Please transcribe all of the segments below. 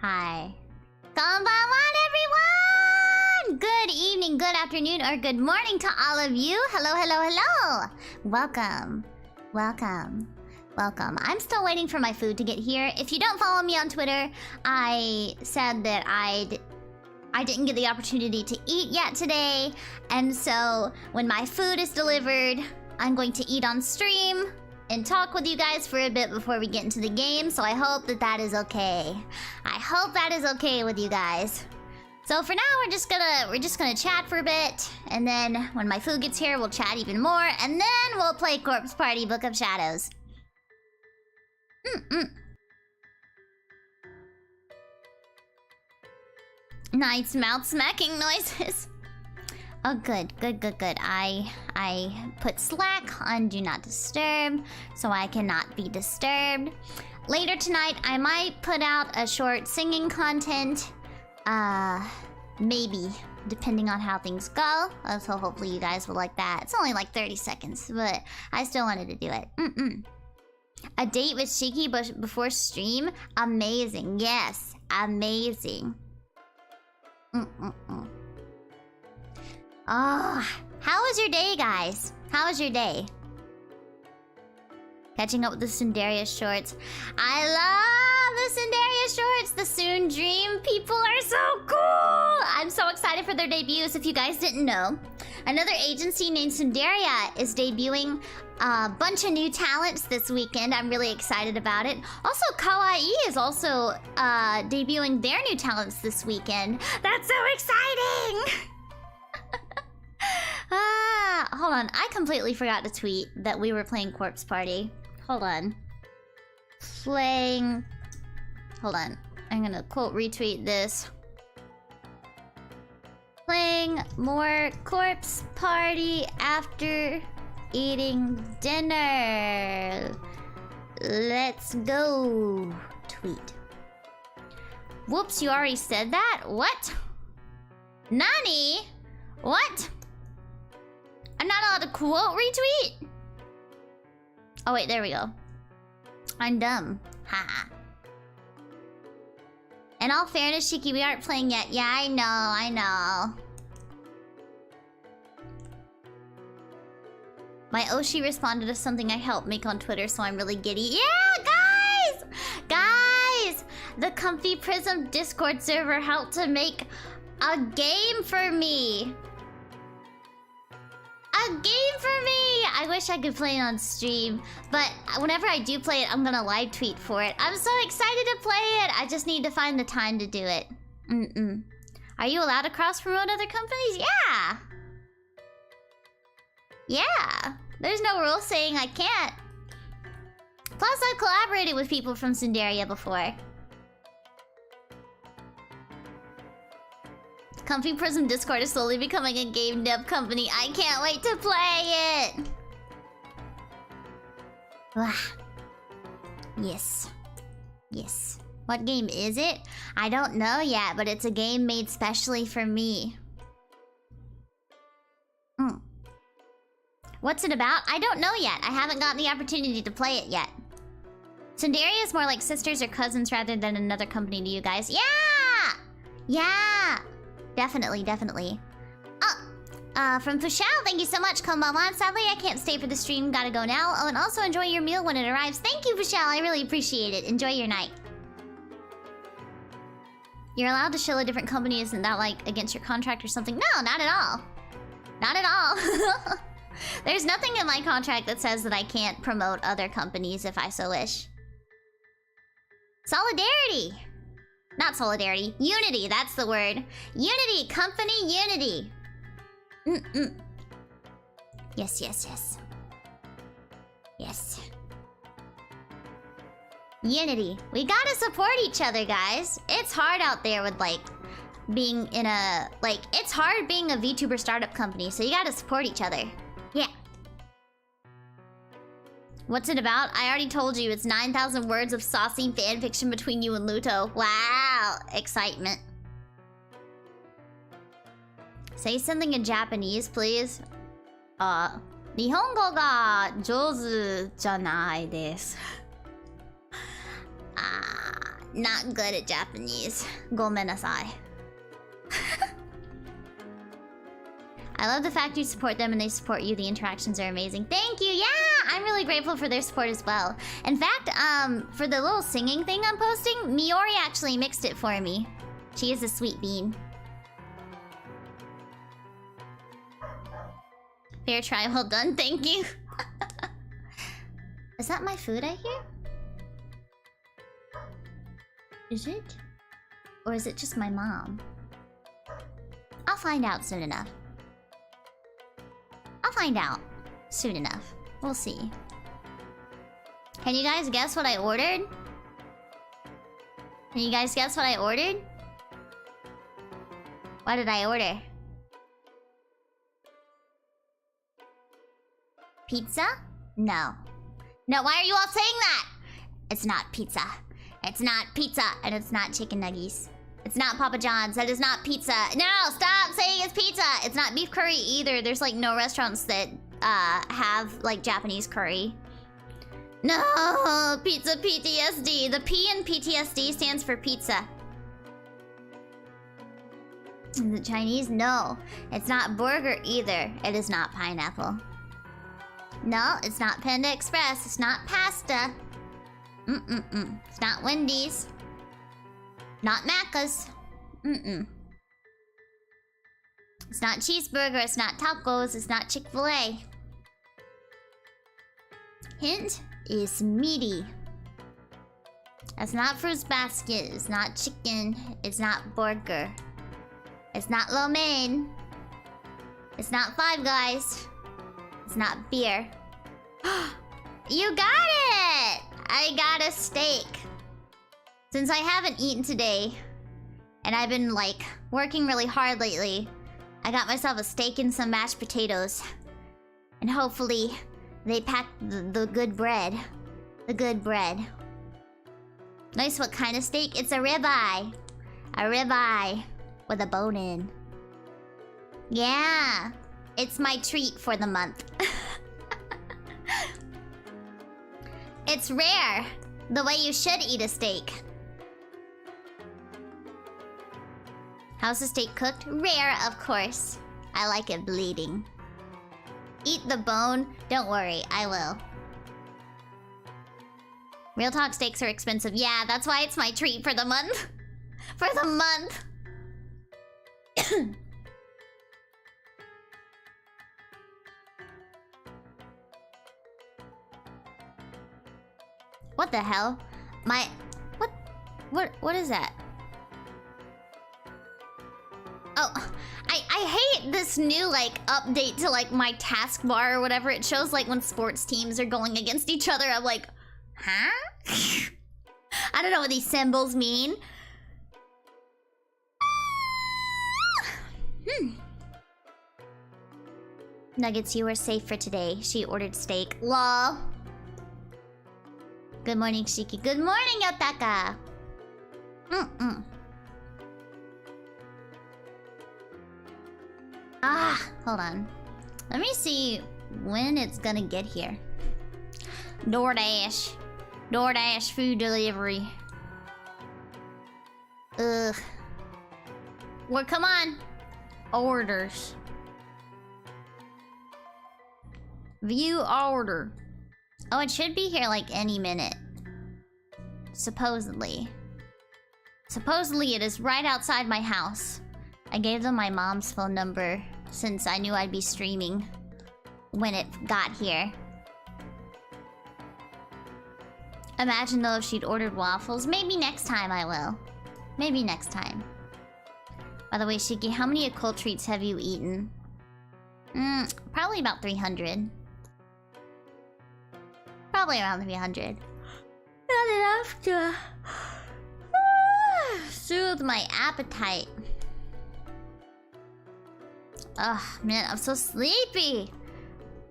Hi. Konbanwan, everyone! Good evening, good afternoon, or good morning to all of you. Hello, hello, hello. Welcome. Welcome. Welcome. I'm still waiting for my food to get here. If you don't follow me on Twitter, I said that I didn't get the opportunity to eat yet today. And so when my food is delivered, I'm going to eat on stream and talk with you guys for a bit before we get into the game. So I hope that that is okay. I hope that is okay with you guys. So for now, we're just gonna chat for a bit, and then when my food gets here, we'll chat even more, and then we'll play Corpse Party Book of Shadows. Nice mouth smacking noises. Oh, good. I put Slack on Do Not Disturb, so I cannot be disturbed. Later tonight, I might put out a short singing content. Maybe, depending on how things go. So hopefully you guys will like that. It's only like 30 seconds, but I still wanted to do it. A date with Shiki before stream? Amazing. Yes, amazing. Oh, how was your day, guys? How was your day? Catching up with the Sundaria shorts. I love the Sundaria shorts. The Soon Dream people are so cool. I'm so excited for their debuts. If you guys didn't know, another agency named Sundaria is debuting a bunch of new talents this weekend. I'm really excited about it. Also, Kawaii is also debuting their new talents this weekend. That's so exciting! Hold on. I completely forgot to tweet that we were playing Corpse Party. Hold on. Hold on. I'm gonna quote retweet this. Playing more Corpse Party after eating dinner. Let's go. Tweet. Whoops, you already said that? What? Nani? What? I'm not allowed to quote retweet? Oh wait, there we go. I'm dumb. Haha. In all fairness, Shiki, we aren't playing yet. Yeah, I know. My Oshi responded to something I helped make on Twitter, so I'm really giddy. Yeah, guys! Guys! The Comfy Prism Discord server helped to make a game for me. A game for me! I wish I could play it on stream, but whenever I do play it, I'm gonna live tweet for it. I'm so excited to play it! I just need to find the time to do it. Are you allowed to cross-promote other companies? Yeah! Yeah! There's no rule saying I can't. Plus, I've collaborated with people from Sundaria before. Comfy Prism Discord is slowly becoming a game dev company. I can't wait to play it! Yes. Yes. What game is it? I don't know yet, but it's a game made specially for me. What's it about? I don't know yet. I haven't gotten the opportunity to play it yet. Sundaria is more like sisters or cousins rather than another company to you guys. Yeah! Yeah! Definitely. From Fushao, thank you so much, Konbanwan. Sadly, I can't stay for the stream. Gotta go now. Oh, and also enjoy your meal when it arrives. Thank you, Fushao. I really appreciate it. Enjoy your night. You're allowed to shill a different company. Isn't that, like, against your contract or something? No, not at all. Not at all. There's nothing in my contract that says that I can't promote other companies if I so wish. Solidarity! Not solidarity. Unity, that's the word. Unity! Company unity! Yes. Yes. Unity. We gotta support each other, guys. It's hard out there with, like, being in a... Like, it's hard being a VTuber startup company, so you gotta support each other. Yeah. What's it about? I already told you. It's 9,000 words of saucy fanfiction between you and Luto. Wow. Excitement. Say something in Japanese, please. 日本語が上手じゃないです。not good at Japanese. Gomenasai. I love the fact you support them and they support you. The interactions are amazing. Thank you. Yeah, I'm really grateful for their support as well. In fact, for the little singing thing I'm posting, Miori actually mixed it for me. She is a sweet bean. Fair try, well done. Thank you. Is that my food I hear? Is it? Or is it just my mom? I'll find out soon enough. I'll find out soon enough. We'll see. Can you guys guess what I ordered? Can you guys guess what I ordered? What did I order? Pizza? No. No, why are you all saying that? It's not pizza. It's not pizza. And it's not chicken nuggets. It's not Papa John's. That is not pizza. No, stop saying it's pizza. It's not beef curry either. There's like no restaurants that have like Japanese curry. No, pizza PTSD. The P in PTSD stands for pizza. Is it Chinese? No. It's not burger either. It is not pineapple. No, it's not Panda Express. It's not pasta. It's not Wendy's. Not Macca's. It's not cheeseburger. It's not tacos. It's not Chick-fil-A. Hint is meaty. It's not Fruits Basket. It's not chicken. It's not burger. It's not lo mein. It's not Five Guys. It's not beer. You got it! I got a steak. Since I haven't eaten today, and I've been, like, working really hard lately, I got myself a steak and some mashed potatoes. And hopefully, they packed the good bread. The good bread. Nice, what kind of steak? It's a ribeye. A ribeye with a bone in. Yeah. It's my treat for the month. It's rare. The way you should eat a steak. How's the steak cooked? Rare, of course. I like it bleeding. Eat the bone? Don't worry, I will. Real talk, steaks are expensive. Yeah, that's why it's my treat for the month. For the month. What the hell? What is that? Oh, I hate this new, like, update to, like, my taskbar or whatever. It shows, like, when sports teams are going against each other. I'm like, huh? I don't know what these symbols mean. Nuggets, you are safe for today. She ordered steak. Lol. Good morning, Shiki. Good morning, Yotaka. Hold on. Let me see when it's gonna get here. DoorDash. DoorDash food delivery. Ugh. Well, come on. Orders. View order. Oh, it should be here like any minute. Supposedly. Supposedly it is right outside my house. I gave them my mom's phone number since I knew I'd be streaming when it got here. Imagine though if she'd ordered waffles. Maybe next time I will. Maybe next time. By the way, Shiki, how many occult treats have you eaten? Probably about 300. Probably around 300. Not enough to soothe my appetite. Ugh, man, I'm so sleepy.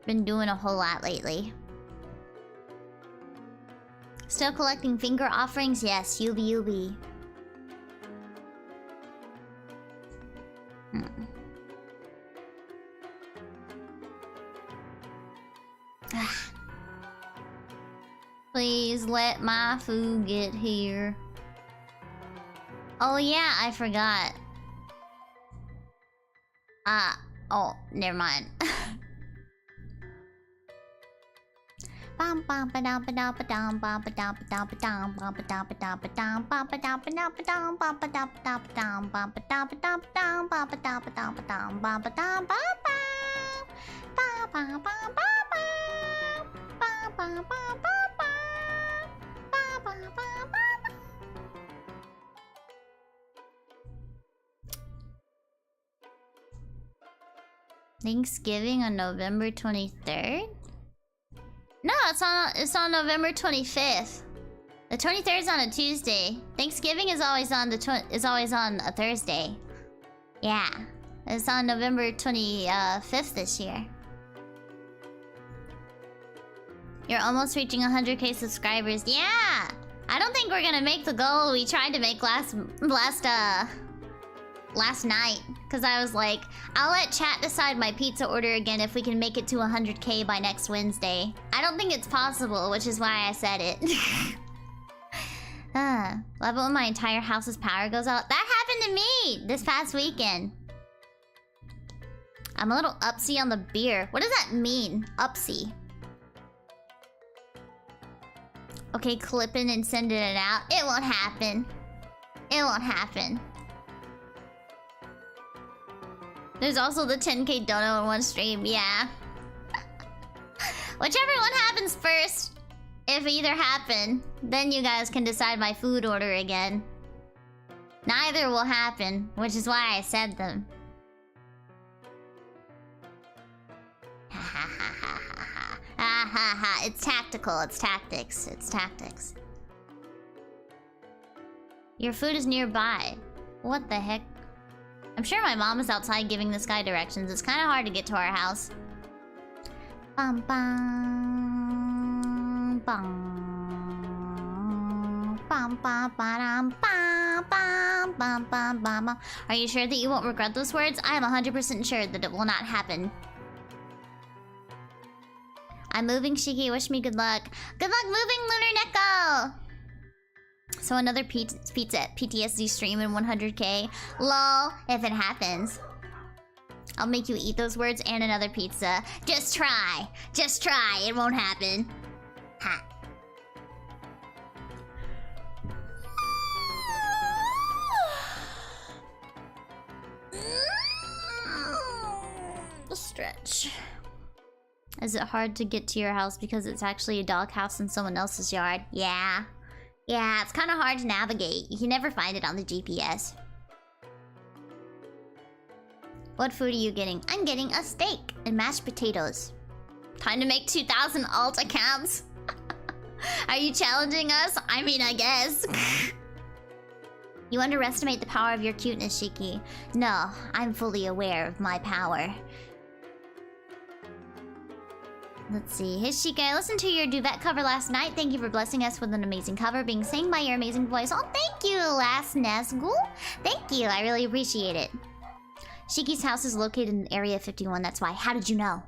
Been doing a whole lot lately. Still collecting finger offerings? Yes, UB. Please let my food get here. Oh yeah, I forgot. Oh, never mind. Thanksgiving on November 23rd? No, it's on November 25th. The 23rd is on a Tuesday. Thanksgiving is always on a Thursday. Yeah. It's on November 25th this year. You're almost reaching 100k subscribers. Yeah! I don't think we're gonna make the goal we tried to make last night. Because I was like, I'll let chat decide my pizza order again if we can make it to 100k by next Wednesday. I don't think it's possible, which is why I said it. Love it when my entire house's power goes out. That happened to me this past weekend. I'm a little upsy on the beer. What does that mean? Upsy. Okay, clipping and sending it out. It won't happen. It won't happen. There's also the 10k dono in one stream, yeah. Whichever one happens first, if either happen, then you guys can decide my food order again. Neither will happen, which is why I said them. Ha ha ha ha ha ha. Ha ha ha. It's tactical, it's tactics, it's tactics. Your food is nearby. What the heck? I'm sure my mom is outside giving this guy directions. It's kind of hard to get to our house. Bum bum bum bum bum bum bum bum bum bum. Are you sure that you won't regret those words? I am 100% sure that it will not happen. I'm moving, Shiki. Wish me good luck. Good luck moving, Lunar Neko! So another pizza PTSD stream in 100k. Lol, if it happens. I'll make you eat those words and another pizza. Just try. Just try. It won't happen. Ha. Stretch. Is it hard to get to your house because it's actually a doghouse in someone else's yard? Yeah. Yeah, it's kind of hard to navigate. You can never find it on the GPS. What food are you getting? I'm getting a steak and mashed potatoes. Time to make 2,000 alt accounts. Are you challenging us? I mean, I guess. You underestimate the power of your cuteness, Shiki. No, I'm fully aware of my power. Let's see. Hey, Shiki, I listened to your duvet cover last night. Thank you for blessing us with an amazing cover being sang by your amazing voice. Oh, thank you, Last Nazgul. Thank you. I really appreciate it. Shiki's house is located in Area 51. That's why. How did you know?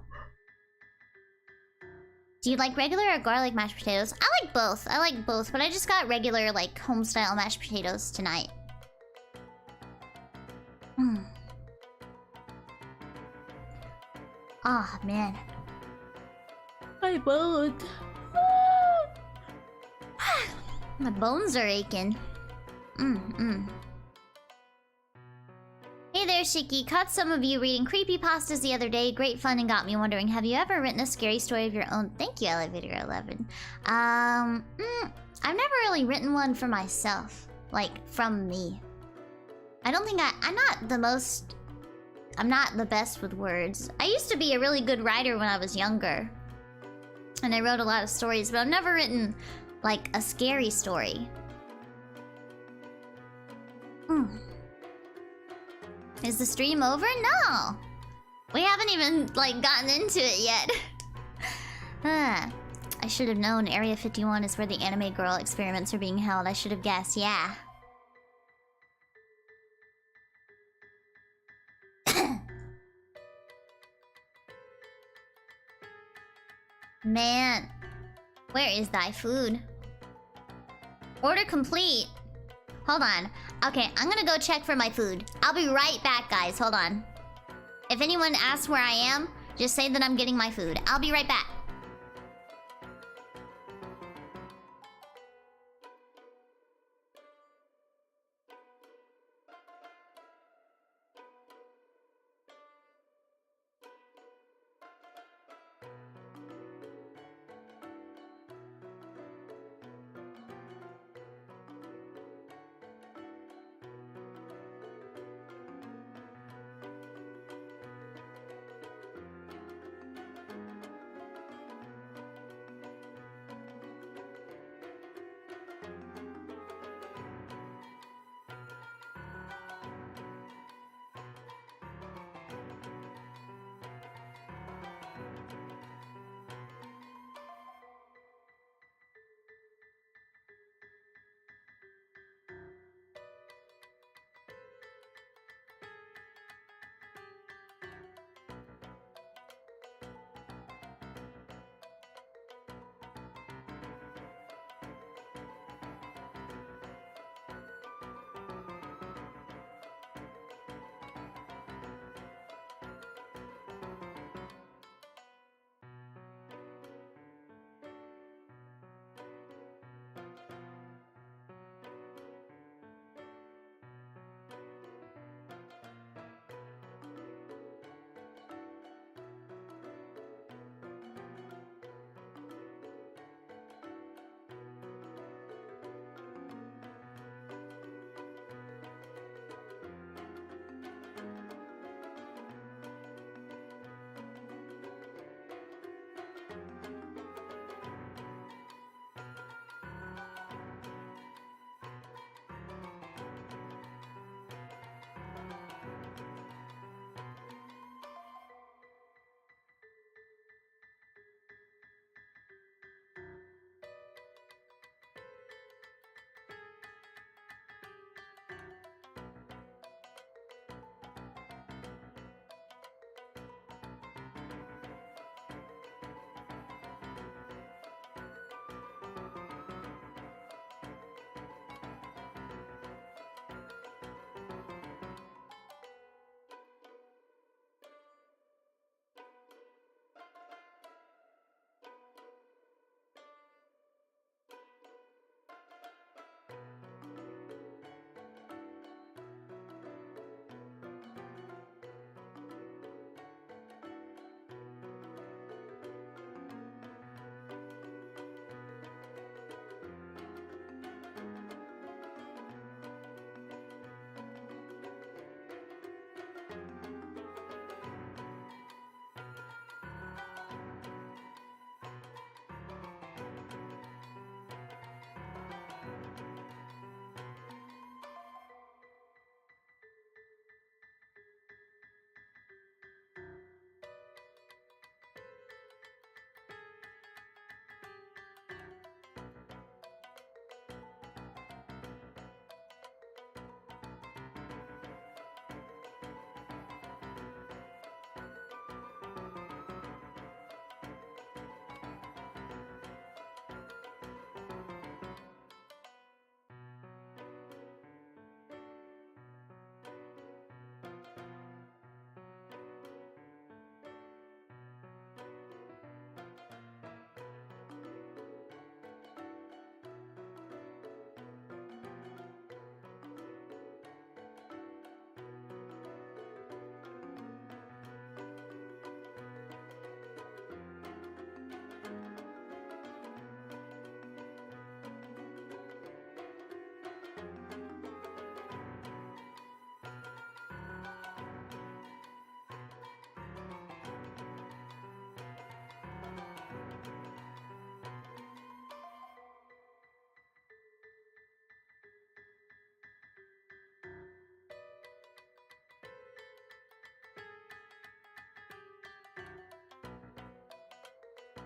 Do you like regular or garlic mashed potatoes? I like both. I like both, but I just got regular, like, home-style mashed potatoes tonight. Ah, oh, man. My bones. My bones are aching. Hey there, Shiki. Caught some of you reading creepypastas the other day. Great fun and got me wondering, have you ever written a scary story of your own? Thank you, Elevator 11. I've never really written one for myself. Like, from me. I don't think I'm not the best with words. I used to be a really good writer when I was younger. And I wrote a lot of stories, but I've never written, like, a scary story. Is the stream over? No! We haven't even, like, gotten into it yet. I should have known Area 51 is where the anime girl experiments are being held. I should have guessed, yeah. Man, where is thy food? Order complete. Hold on. Okay, I'm gonna go check for my food. I'll be right back, guys. Hold on. If anyone asks where I am, just say that I'm getting my food. I'll be right back.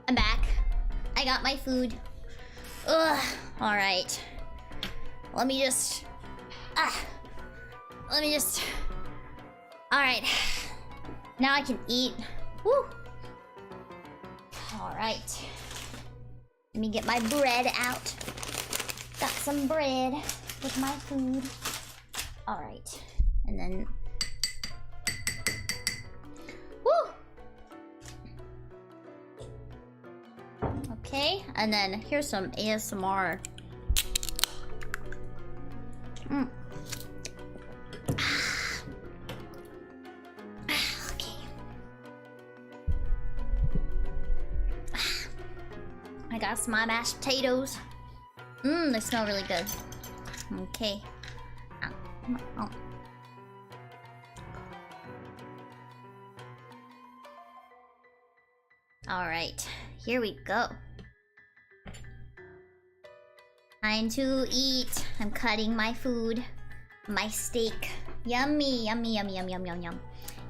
I'm back. I got my food. Ugh. Alright. Let me just... Alright. Now I can eat. Woo! Alright. Let me get my bread out. Got some bread. with my food. Alright. And then... Woo! Okay, and then here's some ASMR. Okay. I got some mashed potatoes. They smell really good. Okay. Oh. Alright, here we go. Time to eat. I'm cutting my food. My steak. Yummy, yummy, yummy, yum, yum, yum, yum.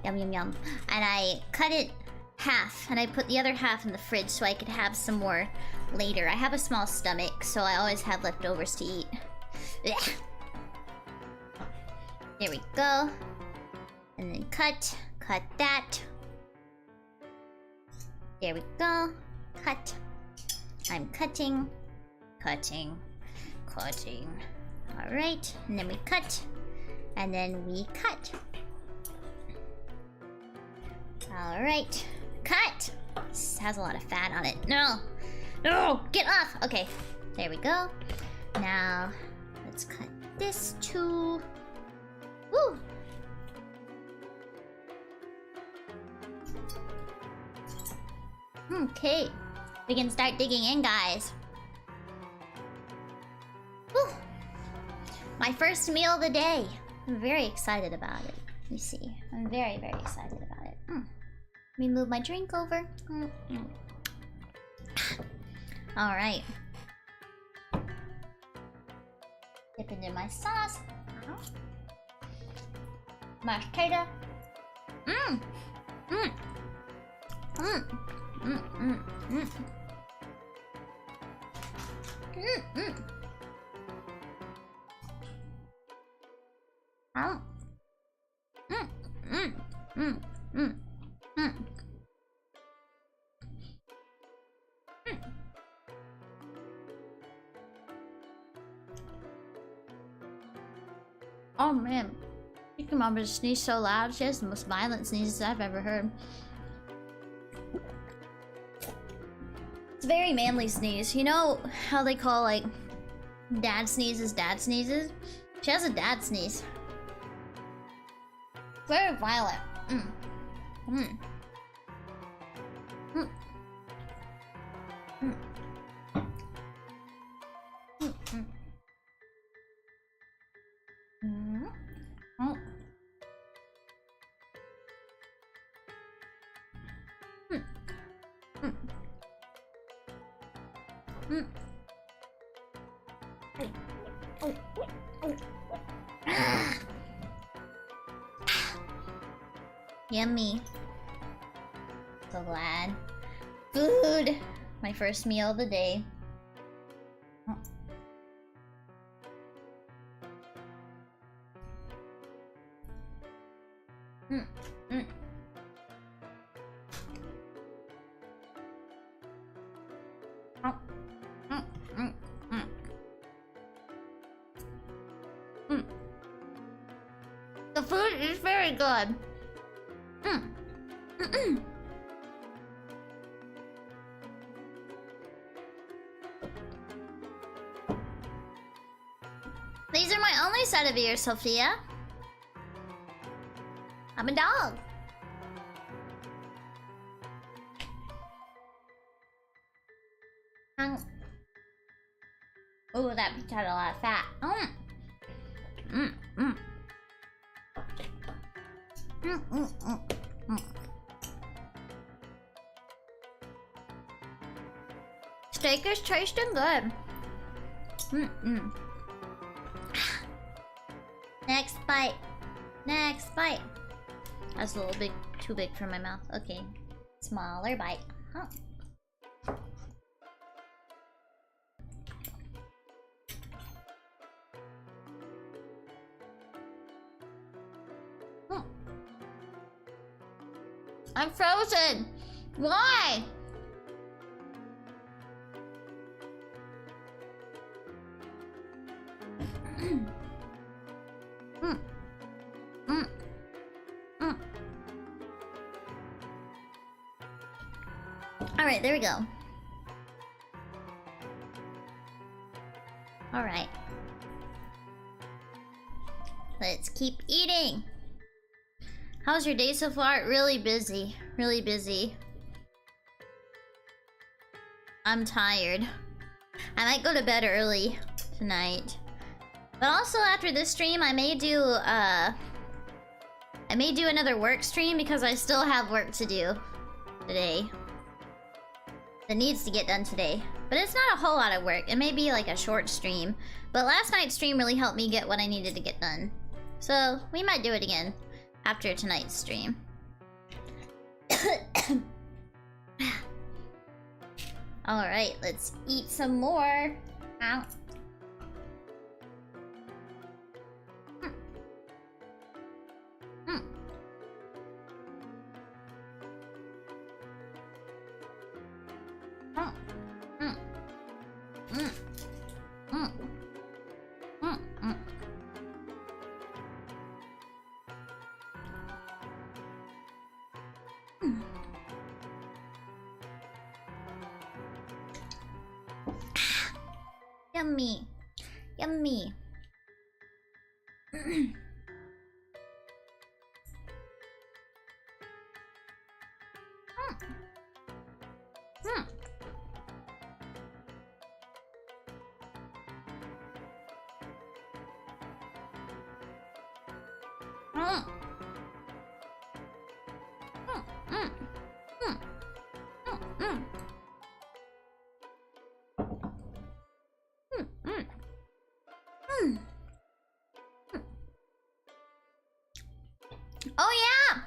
Yum, yum, yum. And I cut it half, and I put the other half in the fridge so I could have some more later. I have a small stomach, so I always have leftovers to eat. Blech. There we go. And then cut that. There we go. Cut. I'm cutting. Alright, and then we cut. And then we cut. Alright. Cut! This has a lot of fat on it. No! No! Get off! Okay, there we go. Now, let's cut this too. Woo! Okay, we can start digging in, guys. Woo! My first meal of the day. I'm very excited about it. You see, I'm very, very excited about it. Let me move my drink over. Alright. Dip it in my sauce. Mashed potato. Oh man, Shiki Mama just sneezed so loud. She has the most violent sneezes I've ever heard. It's a very manly sneeze. You know how they call like dad sneezes dad sneezes? She has a dad sneeze. Very violent. Yummy. So glad. Food! My first meal of the day. The food is very good. These are my only set of ears, Sophia. I'm a dog. Oh, that pizza had a lot of fat. Steak is tasting good. Next bite. Next bite. That's a little bit too big for my mouth. Okay. Smaller bite. I'm frozen. Why? Alright, there we go. Alright. Let's keep eating. How's your day so far? Really busy. Really busy. I'm tired. I might go to bed early tonight. But also after this stream, I may do another work stream because I still have work to do today. That needs to get done today. But it's not a whole lot of work. It may be like a short stream. But last night's stream really helped me get what I needed to get done. So we might do it again after tonight's stream. Alright, let's eat some more. Ow. Yummy. Yummy. Oh yeah!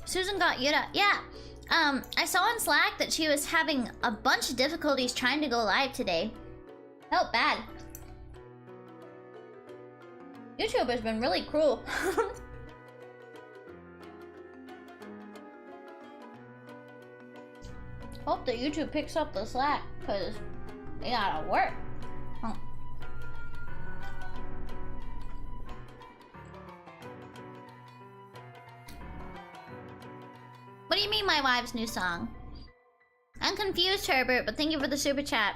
Susan got Yuta. Yeah. I saw on Slack that she was having a bunch of difficulties trying to go live today. Felt bad. YouTube has been really cruel. Hope that YouTube picks up the slack, because they gotta work. What do you mean my wife's new song? I'm confused, Herbert, but thank you for the super chat.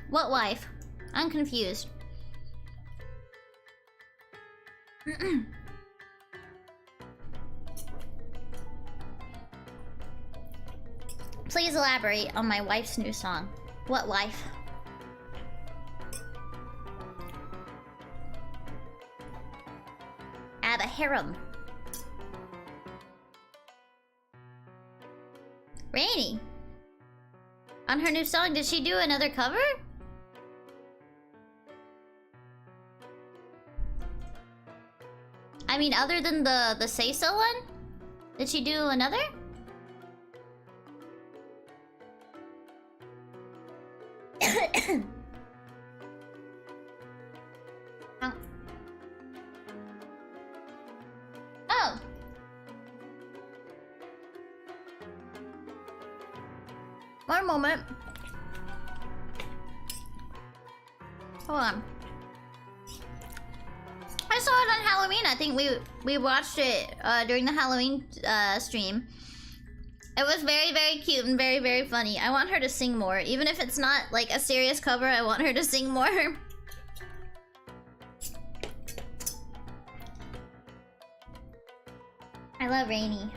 What wife? I'm confused. Please elaborate on my wife's new song. What wife? I have a harem. Rainy. On her new song, did she do another cover? I mean, other than the Say So one? Did she do another? Oh. One moment. Hold on. I saw it on Halloween. I think we watched it during the Halloween stream. It was very, very cute and very, very funny. I want her to sing more. Even if it's not like a serious cover, I want her to sing more. I love Rainy.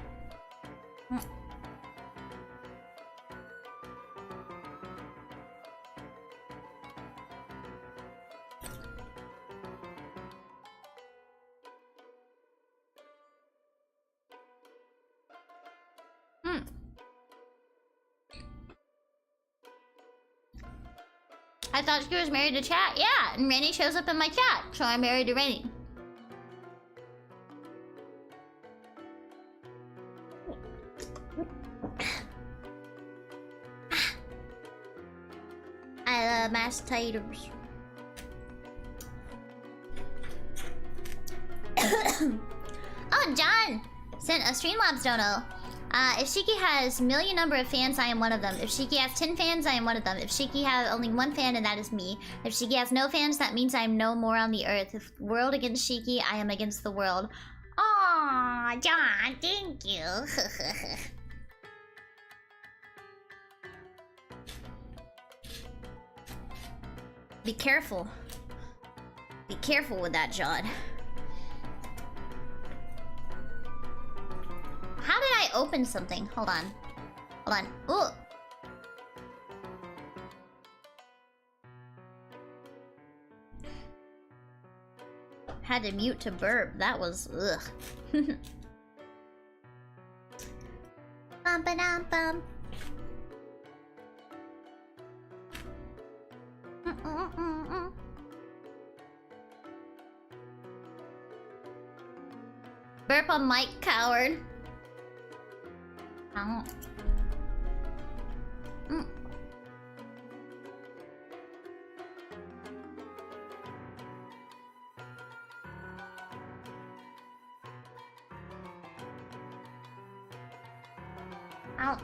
I thought she was married to chat. Yeah, and Rainy shows up in my chat, so I'm married to Rainy. I love mashed potatoes. Oh, John sent a Streamlabs dono. If Shiki has million number of fans, I am one of them. If Shiki has 10 fans, I am one of them. If Shiki has only one fan, and that is me. If Shiki has no fans, that means I am no more on the earth. If world against Shiki, I am against the world. Aw, John, thank you. Be careful. Be careful with that, John. How did I open something? Hold on. Hold on. Ooh. Had to mute to burp. That was ugh. Bum ba dum bum. Burp on mic, coward. Ow. Ow.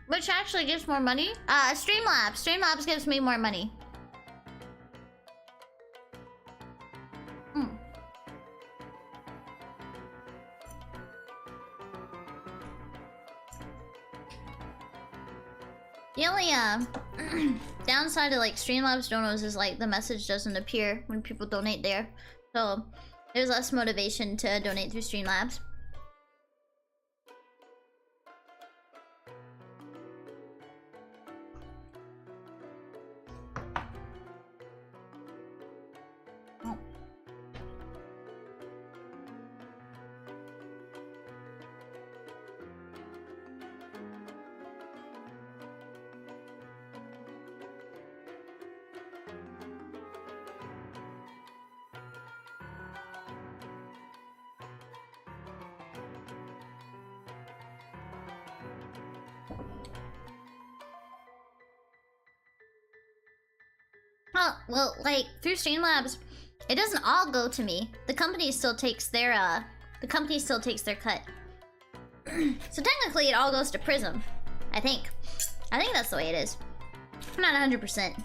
Which actually gives more money? Streamlabs. Streamlabs gives me more money. The only downside to like Streamlabs donos is like the message doesn't appear when people donate there. So there's less motivation to donate through Streamlabs. Well, like, through Streamlabs, it doesn't all go to me. The company still takes their, cut. So technically, it all goes to PRISM. I think. I think that's the way it is. I'm not 100%.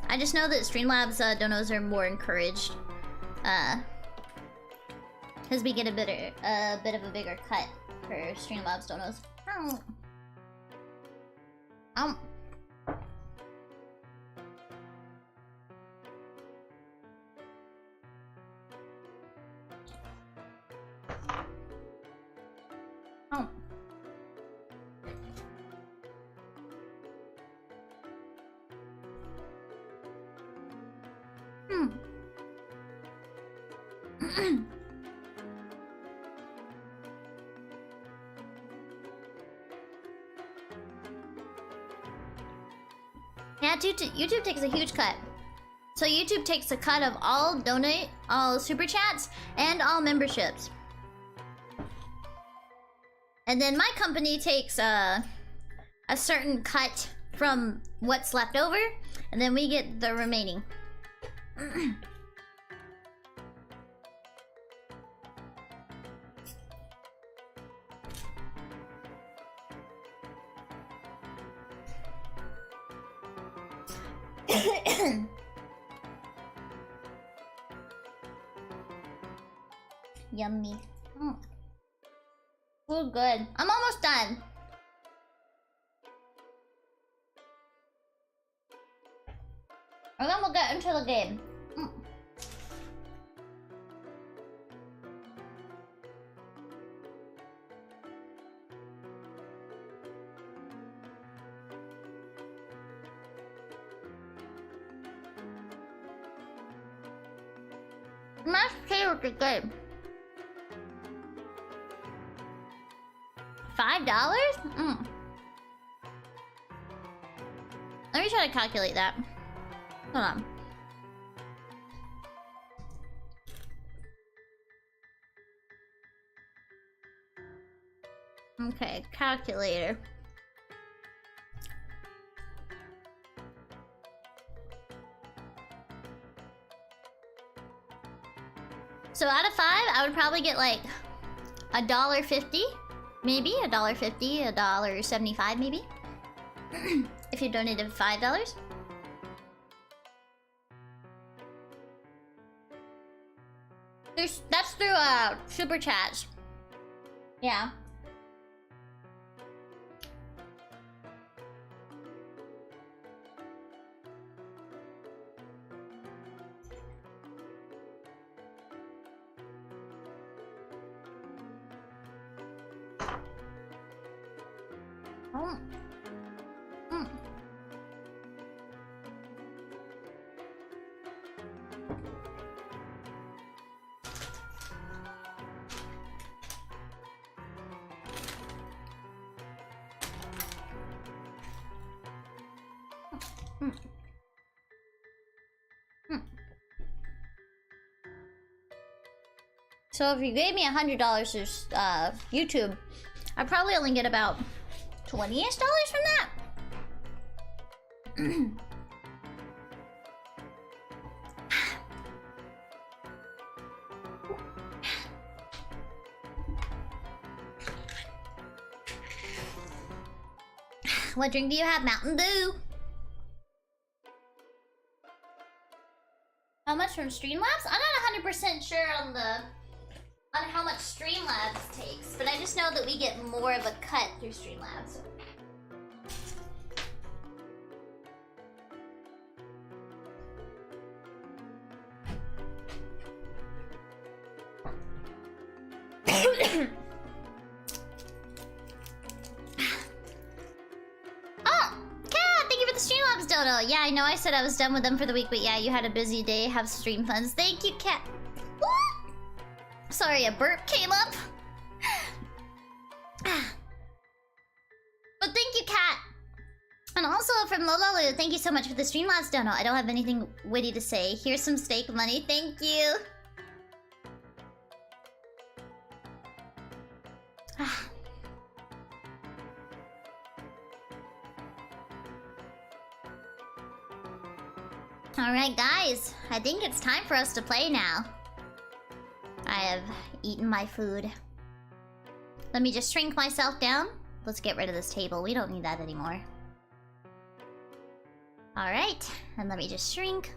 I just know that Streamlabs donos are more encouraged. Because we get a bit of a bigger cut for Streamlabs donos. Yeah, YouTube takes a huge cut. So YouTube takes a cut of all super chats, and all memberships. And then my company takes a certain cut from what's left over, and then we get the remaining. Yummy. Oh, good. I'm almost done. And then we'll get into the game. Let's play with the game. $5? Let me try to calculate that. Hold on. Okay, calculator. So out of 5, I would probably get like $1.50, maybe $1.50, $1.75, maybe. If you donated $5. That's through super chats. Yeah. Oh. Mm. Mm. Mm. So if you gave me $100 to YouTube, I'd probably only get about $20-ish from that. What drink do you have? Mountain Dew. How much from Streamlabs? I'm not 100% sure on how much Streamlabs takes, but I just know that we get more of a cut through Streamlabs. Oh, Kat, thank you for the Streamlabs dono. Yeah, I know I said I was done with them for the week, but yeah, you had a busy day. Have stream funds. Thank you, Kat. Sorry, a burp came up. But thank you, Kat. And also from Lolalu, thank you so much for the Streamlabs dono. I don't have anything witty to say. Here's some steak money. Thank you. Alright, guys. I think it's time for us to play now. I have eaten my food. Let me just shrink myself down. Let's get rid of this table. We don't need that anymore. Alright, and let me just shrink.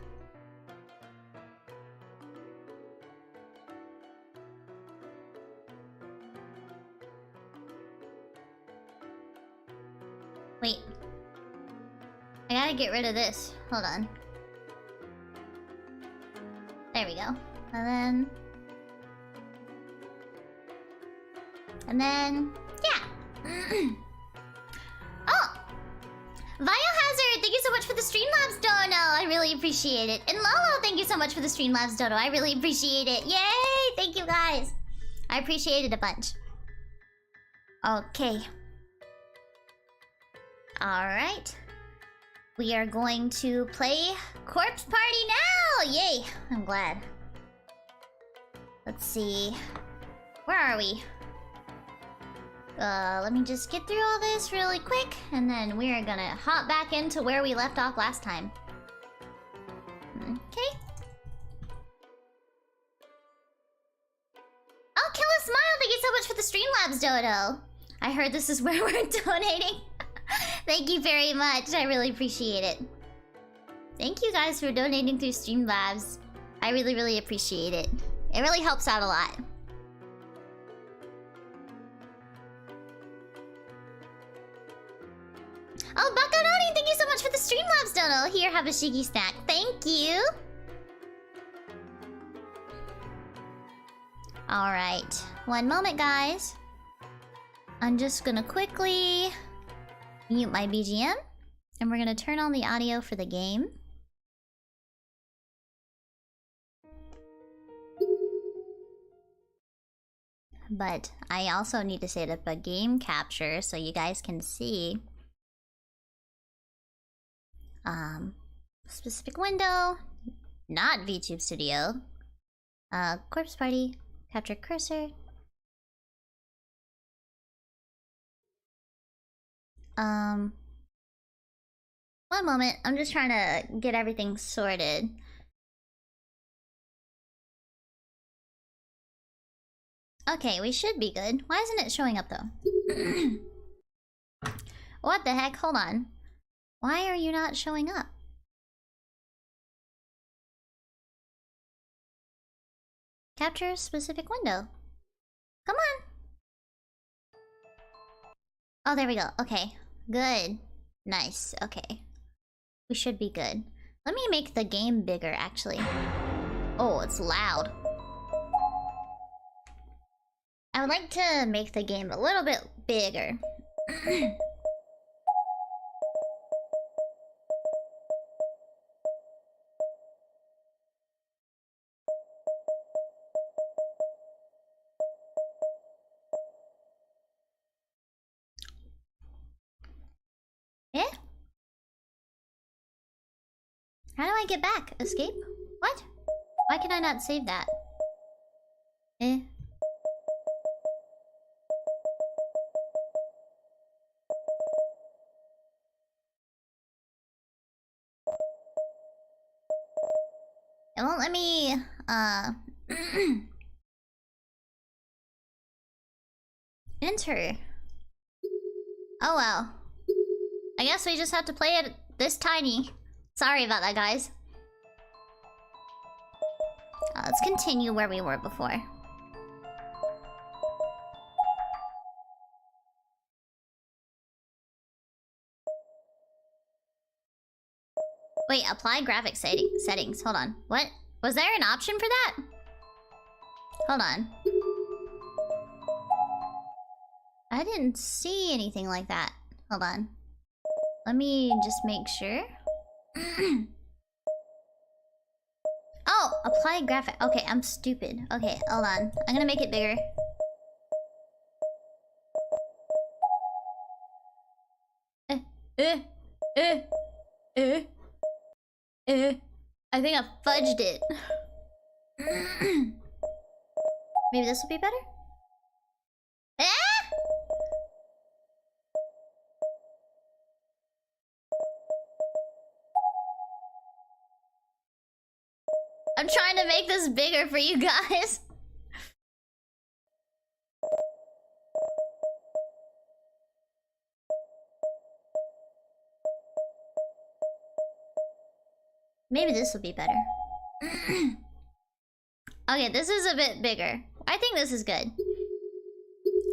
Wait. I gotta get rid of this. Hold on. There we go. And then... yeah! Oh! Biohazard, thank you so much for the Streamlabs dono! I really appreciate it. And Lolo, thank you so much for the Streamlabs dono. I really appreciate it. Yay! Thank you, guys. I appreciate it a bunch. Okay. Alright. We are going to play Corpse Party now! Yay! I'm glad. Let's see. Where are we? Let me just get through all this really quick, and then we are gonna hop back into where we left off last time. Okay. Oh, Killa Smile, thank you so much for the Streamlabs dono. I heard this is where we're donating. Thank you very much. I really appreciate it. Thank you guys for donating through Streamlabs. I really, really appreciate it. It really helps out a lot. Oh, Bakanoni, thank you so much for the Streamlabs dono. Here, have a Shiki snack. Thank you. Alright. One moment, guys. I'm just gonna quickly mute my BGM. And we're gonna turn on the audio for the game. But I also need to set up a game capture so you guys can see. Specific window. Not VTube Studio. Corpse Party. Capture cursor. One moment. I'm just trying to get everything sorted. Okay, we should be good. Why isn't it showing up though? What the heck? Hold on. Why are you not showing up? Capture a specific window. Come on. Oh, there we go. Okay. Good. Nice. Okay. We should be good. Let me make the game bigger, actually. Oh, it's loud. I would like to make the game a little bit bigger. Eh? How do I get back? Escape? What? Why can I not save that? Eh? It won't let me, enter. Oh well. I guess we just have to play it this tiny. Sorry about that, guys. Let's continue where we were before. Wait, apply graphic settings. Hold on. What? Was there an option for that? Hold on. I didn't see anything like that. Hold on. Let me just make sure. Oh, apply graphic. Okay, I'm stupid. Okay, hold on. I'm gonna make it bigger. I think I fudged it. Maybe this will be better? I'm trying to make this bigger for you guys. Maybe this will be better. Okay, this is a bit bigger. I think this is good.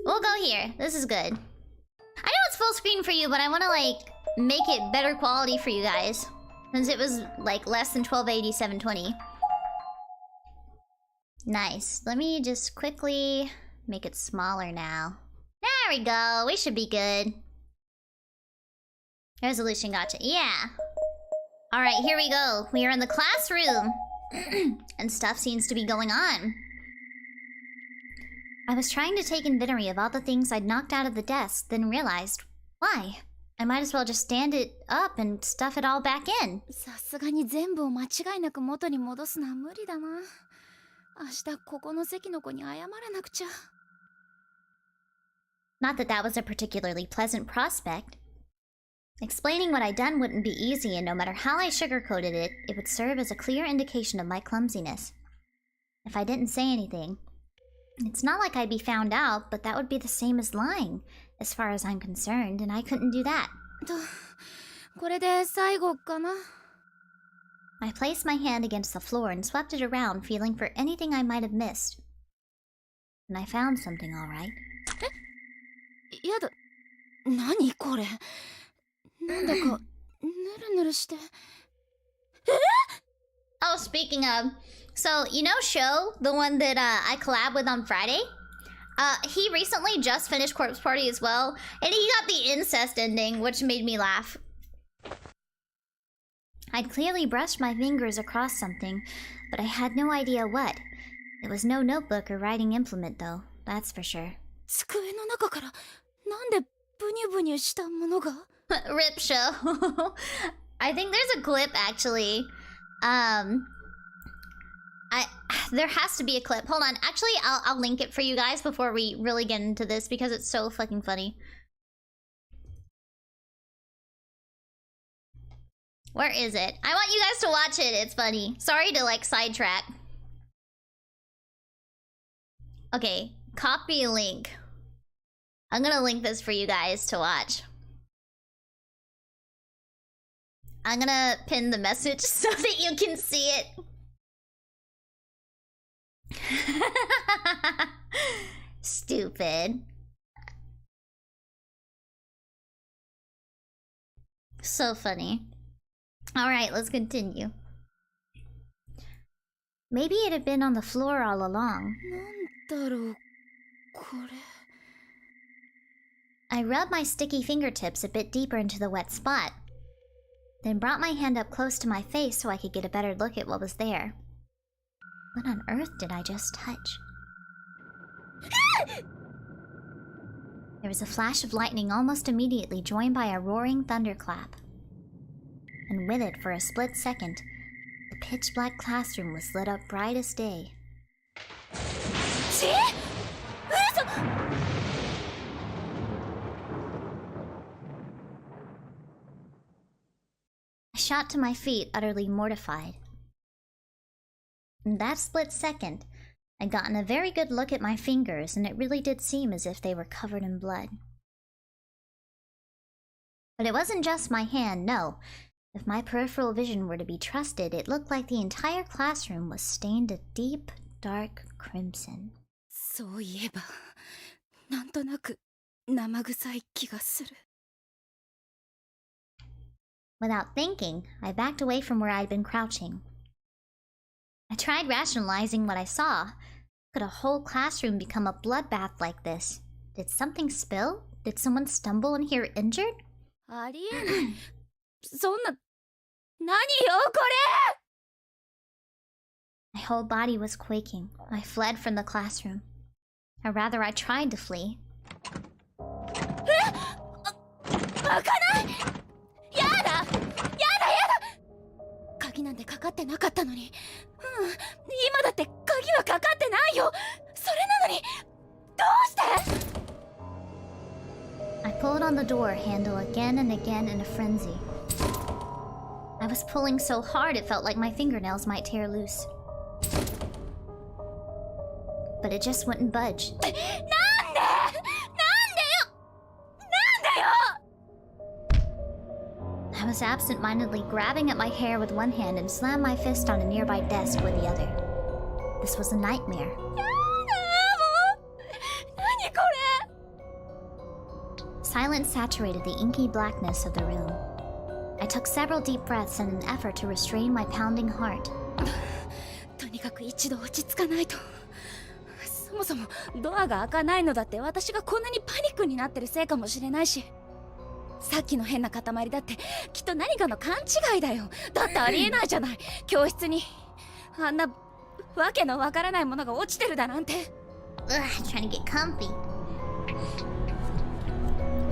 We'll go here. This is good. I know it's full screen for you, but I want to, like, make it better quality for you guys. Since it was, like, less than 1280, 720. Nice. Let me just quickly make it smaller now. There we go. We should be good. Resolution gotcha. Yeah. Alright, here we go. We are in the classroom. And stuff seems to be going on. I was trying to take inventory of all the things I'd knocked out of the desk, then realized, why? I might as well just stand it up and stuff it all back in. さすがに全部を間違いなく元に戻すのは無理だな。明日ここの席の子に謝らなくちゃ。 Not that that was a particularly pleasant prospect. Explaining what I'd done wouldn't be easy, and no matter how I sugarcoated it, it would serve as a clear indication of my clumsiness. If I didn't say anything, it's not like I'd be found out, but that would be the same as lying, as far as I'm concerned, and I couldn't do that. これで最後かな。 I placed my hand against the floor and swept it around, feeling for anything I might have missed. And I found something, all right. やだ。何これ。なんだかぬるぬるして。Oh, speaking of, so you know Sho, the one that I collab with on Friday? He recently just finished Corpse Party as well, and he got the incest ending, which made me laugh. I'd clearly brushed my fingers across something, but I had no idea what. It was no notebook or writing implement, though, that's for sure. 机の中からなんでブニュブニュしたものが Rip Sho. I think there's a clip, actually. There has to be a clip. Hold on. Actually, I'll link it for you guys before we really get into this because it's so fucking funny. Where is it? I want you guys to watch it. It's funny. Sorry to, like, sidetrack. Okay. Copy link. I'm gonna link this for you guys to watch. I'm gonna pin the message so that you can see it. Stupid. So funny. Alright, let's continue. Maybe it had been on the floor all along. I rubbed my sticky fingertips a bit deeper into the wet spot, then brought my hand up close to my face so I could get a better look at what was there. What on earth did I just touch? There was a flash of lightning almost immediately, joined by a roaring thunderclap. And with it, for a split second, the pitch-black classroom was lit up bright as day. I shot to my feet, utterly mortified. In that split second, I'd gotten a very good look at my fingers, and it really did seem as if they were covered in blood. But it wasn't just my hand, no. If my peripheral vision were to be trusted, it looked like the entire classroom was stained a deep, dark crimson. Without thinking, I backed away from where I'd been crouching. I tried rationalizing what I saw. Could a whole classroom become a bloodbath like this? Did something spill? Did someone stumble in here injured? My whole body was quaking. I fled from the classroom. Or rather, I tried to flee. I pulled on the door handle again and again in a frenzy. I was pulling so hard it felt like my fingernails might tear loose. But it just wouldn't budge. I was absent-mindedly grabbing at my hair with one hand and slammed my fist on a nearby desk with the other. This was a nightmare. Silence saturated the inky blackness of the room. I took several deep breaths in an effort to restrain my pounding heart. Trying to get comfy.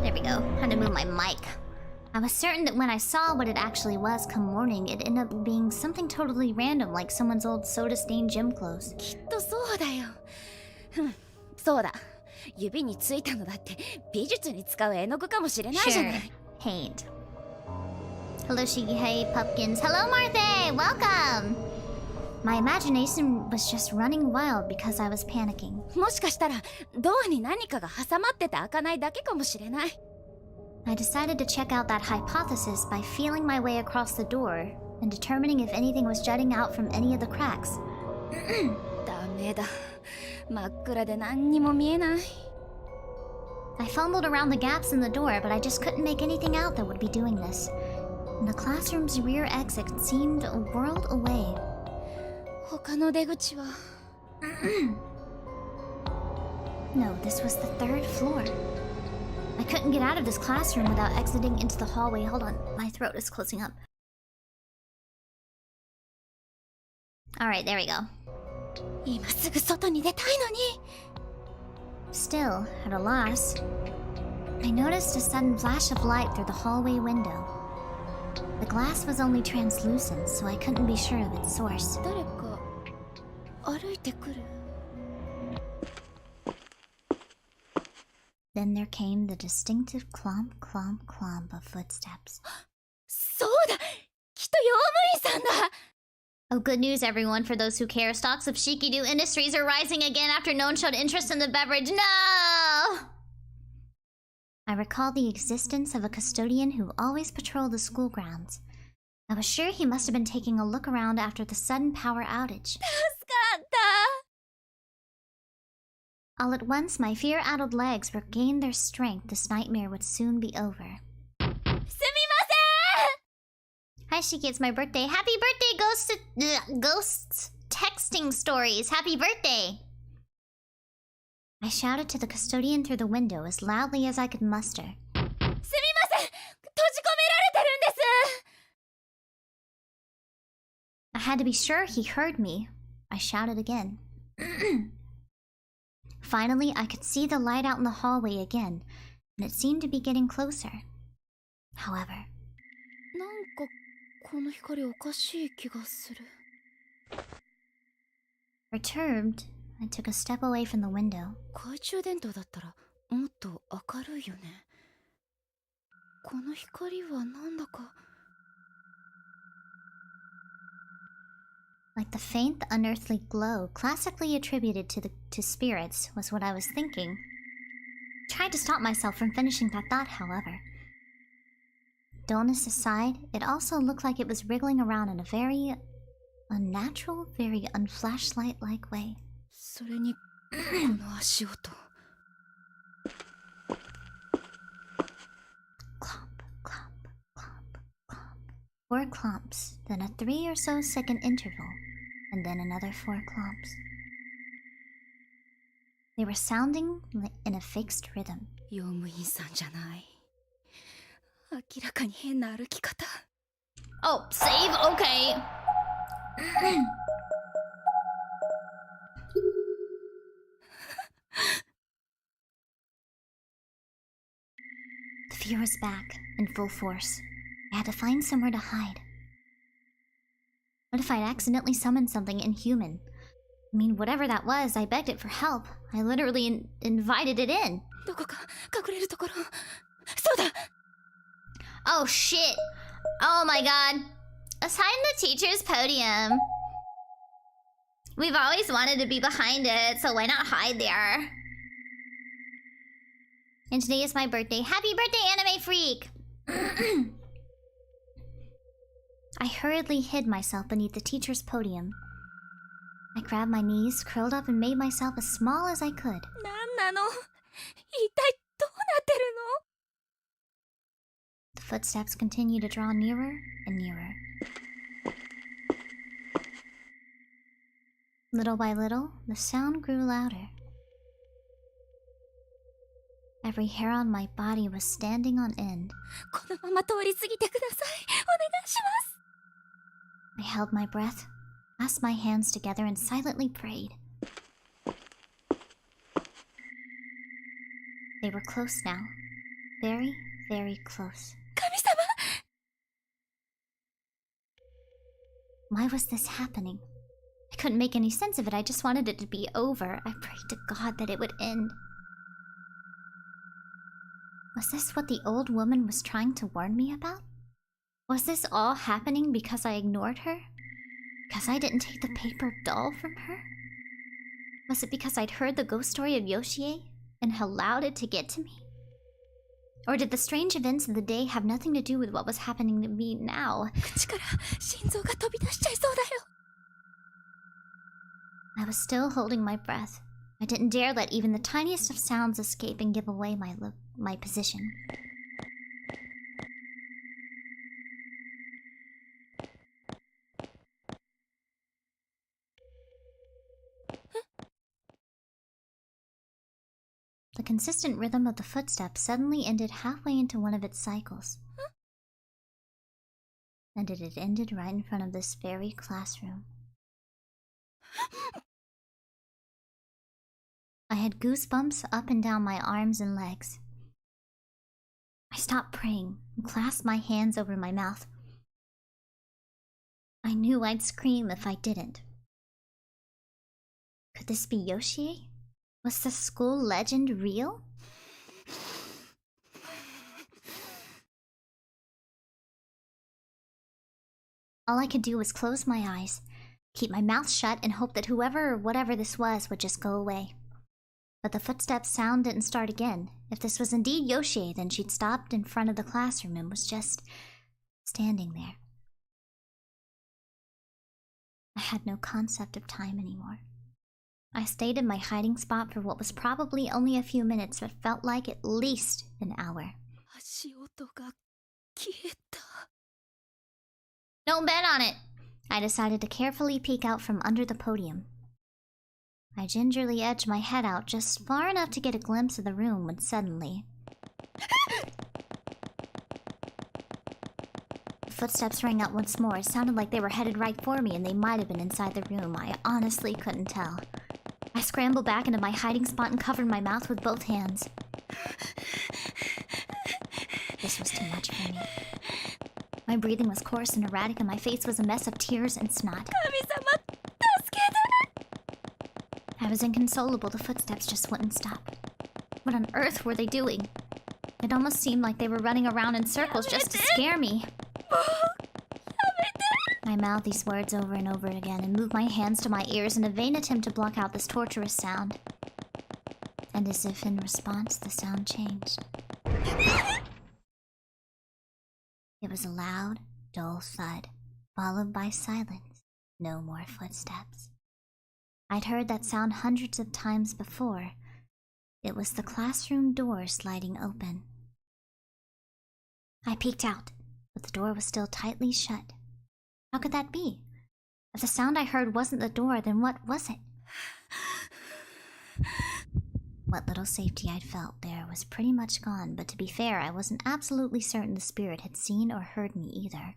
There we go. Had to move my mic. I was certain that when I saw what it actually was come morning, it ended up being something totally random, like someone's old soda-stained gym clothes. Sure. Paint. Hello, Shiki. Hey, Pumpkins. Hello, Martha! Welcome! My imagination was just running wild because I was panicking. I decided to check out that hypothesis by feeling my way across the door and determining if anything was jutting out from any of the cracks. I fumbled around the gaps in the door, but I just couldn't make anything out that would be doing this. And the classroom's rear exit seemed a world away. No, this was the third floor. I couldn't get out of this classroom without exiting into the hallway. Hold on, my throat is closing up. Alright, there we go. Still, at a loss, I noticed a sudden flash of light through the hallway window. The glass was only translucent, so I couldn't be sure of its source. Then there came the distinctive clomp, clomp, clomp of footsteps. Oh, good news, everyone, for those who care. Stocks of Shiki Industries are rising again after no one showed interest in the beverage. No! I recalled the existence of a custodian who always patrolled the school grounds. I was sure he must have been taking a look around after the sudden power outage. All at once, my fear-addled legs regained their strength. This nightmare would soon be over. Hi, Shiki, it's my birthday. Happy birthday, ghosts texting stories. Happy birthday! I shouted to the custodian through the window as loudly as I could muster. I had to be sure he heard me. I shouted again. Finally, I could see the light out in the hallway again, and it seemed to be getting closer. However, perturbed, I took a step away from the window. Like the faint, unearthly glow classically attributed to spirits was what I was thinking. I tried to stop myself from finishing that thought, however. Dullness aside, it also looked like it was wriggling around in a very unnatural, very unflashlight-like way. Clomp, clomp, clomp, clomp. 4 clomps, then a 3 or so second interval, and then another 4 clomps. They were sounding in a fixed rhythm. Oh, save? Okay. The fear was back, in full force. I had to find somewhere to hide. What if I'd accidentally summoned something inhuman? I mean, whatever that was, I begged it for help. I literally invited it in. Oh shit! Oh my god. Let's hide in the teacher's podium. We've always wanted to be behind it, so why not hide there? And today is my birthday. Happy birthday, anime freak! I hurriedly hid myself beneath the teacher's podium. I grabbed my knees, curled up, and made myself as small as I could. The footsteps continued to draw nearer and nearer. Little by little, the sound grew louder. Every hair on my body was standing on end. I held my breath, clasped my hands together, and silently prayed. They were close now. Very, very close. Why was this happening? I couldn't make any sense of it. I just wanted it to be over. I prayed to God that it would end. Was this what the old woman was trying to warn me about? Was this all happening because I ignored her? Because I didn't take the paper doll from her? Was it because I'd heard the ghost story of Yoshie and allowed it to get to me? Or did the strange events of the day have nothing to do with what was happening to me now? I was still holding my breath. I didn't dare let even the tiniest of sounds escape and give away my position. The consistent rhythm of the footsteps suddenly ended halfway into one of its cycles. And it had ended right in front of this very classroom. I had goosebumps up and down my arms and legs. I stopped praying and clasped my hands over my mouth. I knew I'd scream if I didn't. Could this be Yoshie? Was the school legend real? All I could do was close my eyes, keep my mouth shut, and hope that whoever or whatever this was would just go away. But the footsteps sound didn't start again. If this was indeed Yoshie, then she'd stopped in front of the classroom and was just standing there. I had no concept of time anymore. I stayed in my hiding spot for what was probably only a few minutes, but felt like at least an hour. Don't bet on it! I decided to carefully peek out from under the podium. I gingerly edged my head out just far enough to get a glimpse of the room when suddenly... The footsteps rang out once more. It sounded like they were headed right for me, and they might have been inside the room. I honestly couldn't tell. I scrambled back into my hiding spot and covered my mouth with both hands. This was too much for me. My breathing was coarse and erratic, and my face was a mess of tears and snot. I was inconsolable. The footsteps just wouldn't stop. What on earth were they doing? It almost seemed like they were running around in circles just to scare me. I mouthed these words over and over again and moved my hands to my ears in a vain attempt to block out this torturous sound. And as if in response, the sound changed. It was a loud, dull thud, followed by silence. No more footsteps. I'd heard that sound hundreds of times before. It was the classroom door sliding open. I peeked out, but the door was still tightly shut. How could that be? If the sound I heard wasn't the door, then what was it? What little safety I'd felt there was pretty much gone, but to be fair, I wasn't absolutely certain the spirit had seen or heard me either.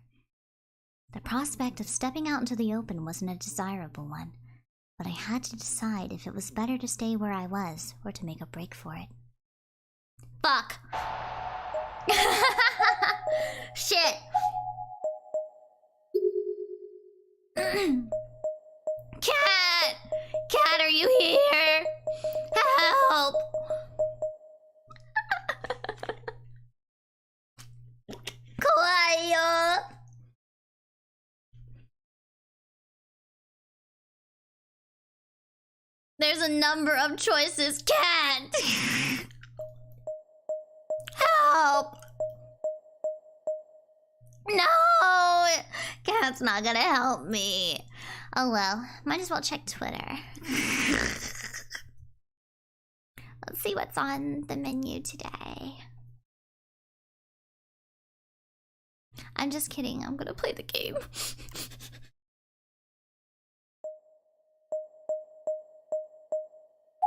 The prospect of stepping out into the open wasn't a desirable one, but I had to decide if it was better to stay where I was or to make a break for it. Fuck! Shit! Cat! Cat, are you here? Help! Kawaii! There's a number of choices, Cat! Help! No! Cat's not gonna help me. Oh well, might as well check Twitter. Let's see what's on the menu today. I'm just kidding, I'm gonna play the game.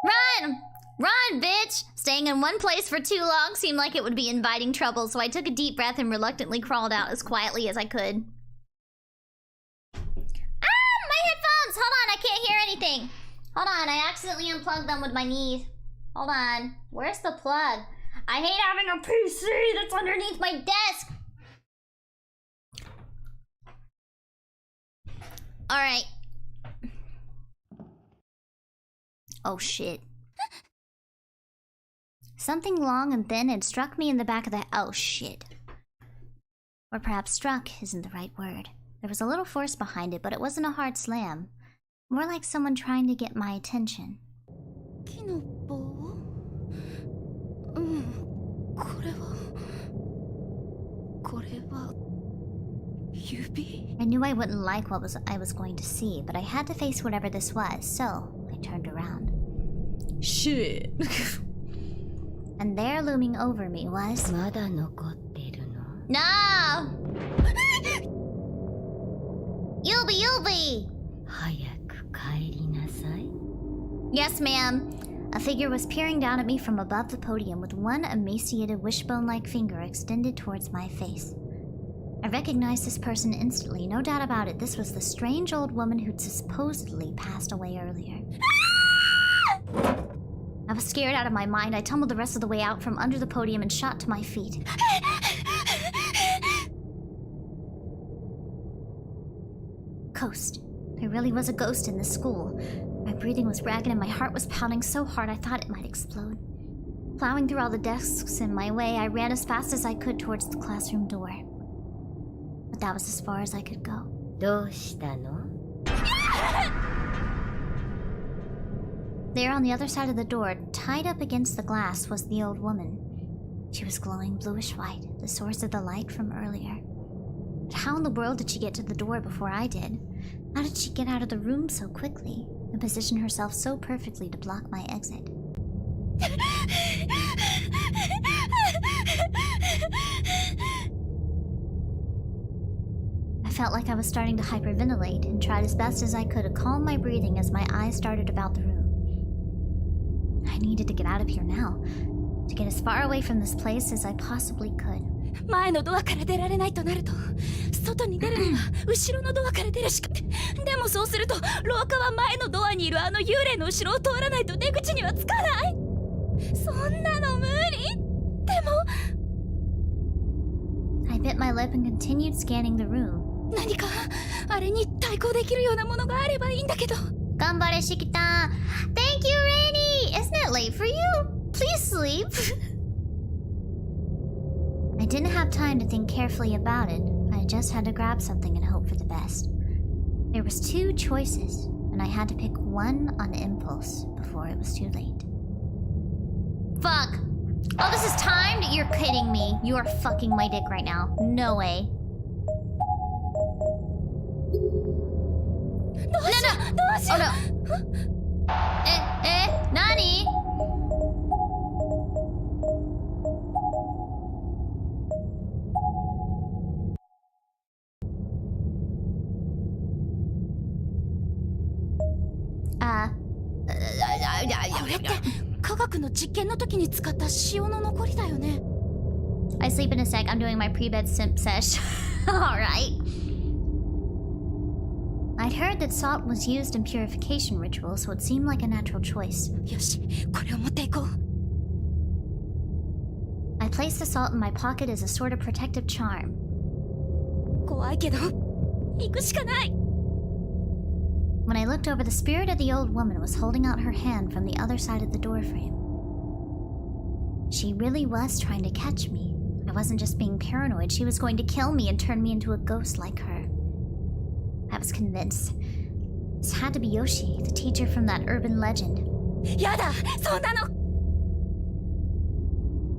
Run! Run, bitch! Staying in one place for too long seemed like it would be inviting trouble, so I took a deep breath and reluctantly crawled out as quietly as I could. Ah! My headphones! Hold on, I can't hear anything. Hold on, I accidentally unplugged them with my knees. Hold on. Where's the plug? I hate having a PC that's underneath my desk! Alright. Oh shit. Something long and thin had struck me in the back of the... Oh shit. Or perhaps struck isn't the right word. There was a little force behind it, but it wasn't a hard slam. More like someone trying to get my attention. I knew I wouldn't like what I was going to see, but I had to face whatever this was, so I turned around. Shit. And there looming over me was... No! Yubi! Yes, ma'am. A figure was peering down at me from above the podium with one emaciated wishbone-like finger extended towards my face. I recognized this person instantly, no doubt about it. This was the strange old woman who'd supposedly passed away earlier. I was scared out of my mind. I tumbled the rest of the way out from under the podium and shot to my feet. Ghost. There really was a ghost in this school. My breathing was ragged and my heart was pounding so hard I thought it might explode. Plowing through all the desks in my way, I ran as fast as I could towards the classroom door. But that was as far as I could go. There on the other side of the door, tied up against the glass, was the old woman. She was glowing bluish white, the source of the light from earlier. But how in the world did she get to the door before I did? How did she get out of the room so quickly and position herself so perfectly to block my exit? I felt like I was starting to hyperventilate and tried as best as I could to calm my breathing as my eyes darted about the room. I needed to get out of here now, to get as far away from this place as I possibly could. 前のドアから出られないとなると、外に出るには後ろのドアから出るしか。でもそうすると、廊下は前のドアにいるあの幽霊の後ろを通らないと出口には着かない。そんなの無理。でも I bit my lip and continued scanning the room. 何かあれに対抗できるようなものがあればいいんだけど。頑張れ、シキタ。Thank you, Rainy! Isn't it late for you? Please sleep. I didn't have time to think carefully about it. I just had to grab something and hope for the best. There was two choices, and I had to pick one on impulse before it was too late. Fuck! Oh, this is timed? You're kidding me. You are fucking my dick right now. No way. No, no! Oh, no. Nani? I sleep in a sec. I'm doing my pre-bed simp sesh. Alright. I'd heard that salt was used in purification rituals, so it seemed like a natural choice. I placed the salt in my pocket as a sort of protective charm. When I looked over, the spirit of the old woman was holding out her hand from the other side of the doorframe. She really was trying to catch me. I wasn't just being paranoid. She was going to kill me and turn me into a ghost like her. I was convinced. This had to be Yoshi, the teacher from that urban legend.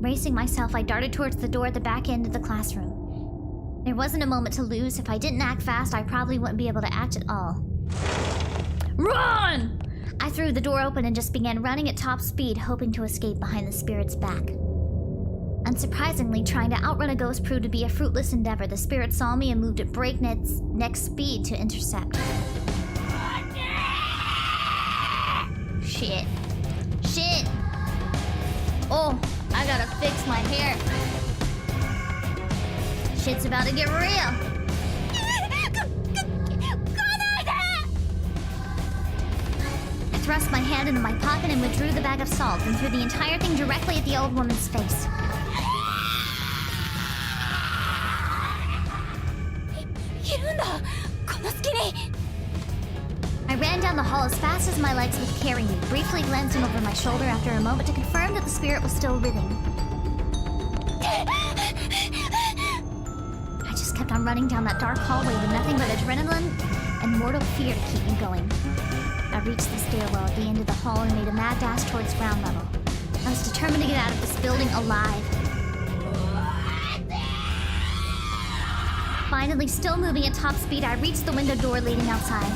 Racing myself, I darted towards the door at the back end of the classroom. There wasn't a moment to lose. If I didn't act fast, I probably wouldn't be able to act at all. Run! I threw the door open and just began running at top speed, hoping to escape behind the spirit's back. Unsurprisingly, trying to outrun a ghost proved to be a fruitless endeavor. The spirit saw me and moved at breakneck speed to intercept. Shit. Shit! Oh, I gotta fix my hair. Shit's about to get real. I thrust my hand into my pocket and withdrew the bag of salt and threw the entire thing directly at the old woman's face. I ran down the hall as fast as my legs would carry me, briefly glancing over my shoulder after a moment to confirm that the spirit was still writhing. I just kept on running down that dark hallway with nothing but adrenaline and mortal fear to keep me going. I reached the stairwell at the end of the hall and made a mad dash towards ground level. I was determined to get out of this building alive. Finally, still moving at top speed, I reached the window door leading outside.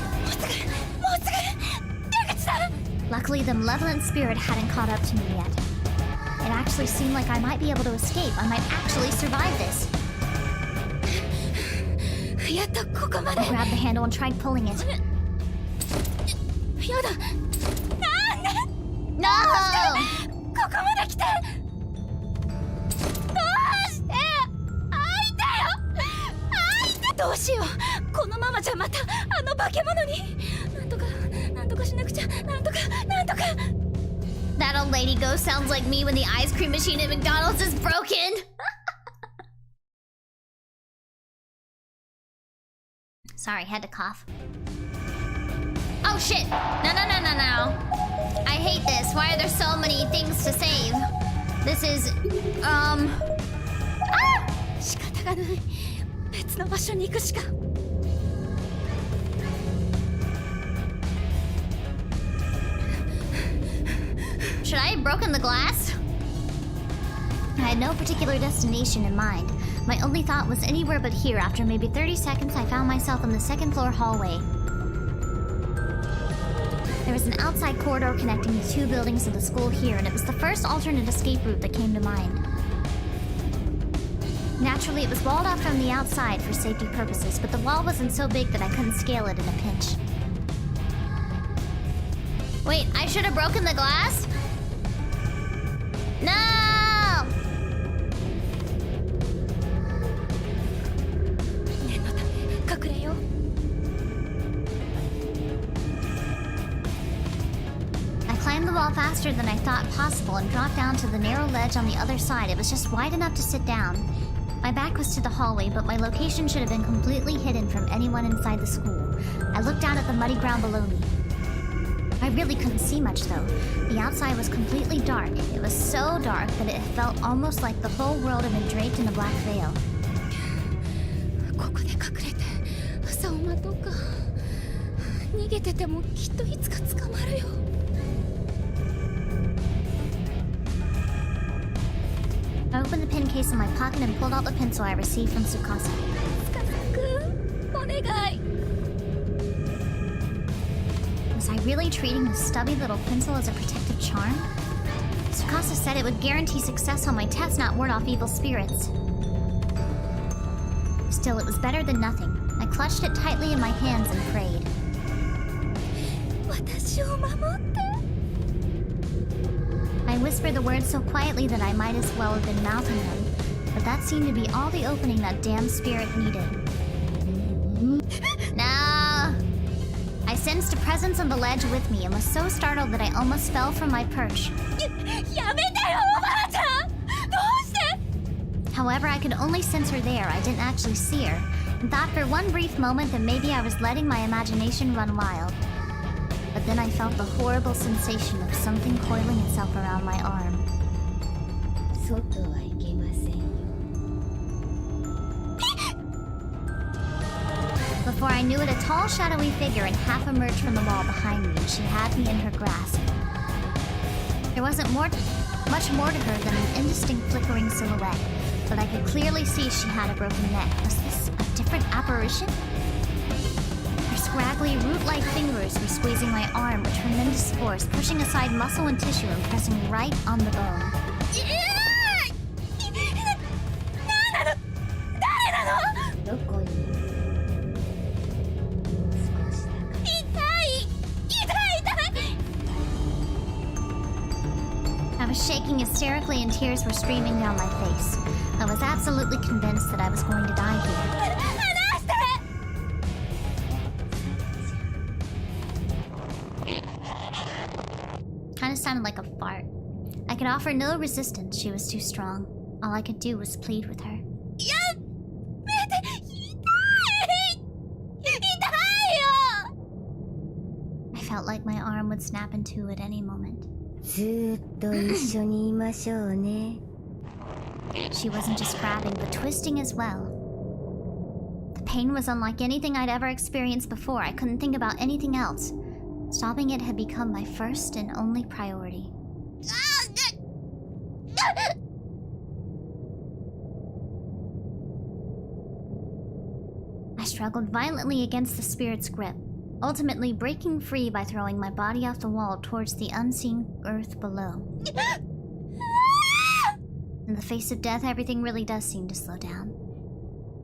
Luckily, the malevolent spirit hadn't caught up to me yet. It actually seemed like I might be able to escape. I might actually survive this. I grabbed the handle and tried pulling it. No! That old lady ghost sounds like me when the ice cream machine at McDonald's is broken. Sorry, had to cough. Oh shit! No. I hate this. Why are there so many things to save? This is... Ah! Should I have broken the glass? I had no particular destination in mind. My only thought was anywhere but here. After maybe 30 seconds, I found myself in the second floor hallway. There was an outside corridor connecting the two buildings of the school here, and it was the first alternate escape route that came to mind. Naturally, it was walled off from the outside for safety purposes, but the wall wasn't so big that I couldn't scale it in a pinch. Wait, I should have broken the glass? No! I climbed the wall faster than I thought possible and dropped down to the narrow ledge on the other side. It was just wide enough to sit down. My back was to the hallway, but my location should have been completely hidden from anyone inside the school. I looked down at the muddy ground below me. I really couldn't see much, though. The outside was completely dark. It was so dark that it felt almost like the whole world had been draped in a black veil. I opened the pen case in my pocket and pulled out the pencil I received from Tsukasa. Was I really treating this stubby little pencil as a protective charm? Tsukasa said it would guarantee success on my test, not ward off evil spirits. Still, it was better than nothing. I clutched it tightly in my hands and prayed. I whispered the words so quietly that I might as well have been mouthing them, but that seemed to be all the opening that damn spirit needed. No! I sensed a presence on the ledge with me and was so startled that I almost fell from my perch. However, I could only sense her there. I didn't actually see her, and thought for one brief moment that maybe I was letting my imagination run wild. But then I felt the horrible sensation of something coiling itself around my arm. Before I knew it, a tall, shadowy figure had half emerged from the wall behind me, and she had me in her grasp. There wasn't much more to her than an indistinct flickering silhouette, but I could clearly see she had a broken neck. Was this a different apparition? Her scraggly, root-like fingers were squeezing my arm with tremendous force, pushing aside muscle and tissue and pressing right on the bone. I was shaking hysterically and tears were streaming down my face. I was absolutely convinced that I was going to die here. Kinda sounded like a fart. I could offer no resistance, she was too strong. All I could do was plead with her. I felt like my arm would snap in two at any moment. She wasn't just grabbing, but twisting as well. The pain was unlike anything I'd ever experienced before. I couldn't think about anything else. Stopping it had become my first and only priority. I struggled violently against the spirit's grip, ultimately breaking free by throwing my body off the wall towards the unseen earth below. In the face of death, everything really does seem to slow down.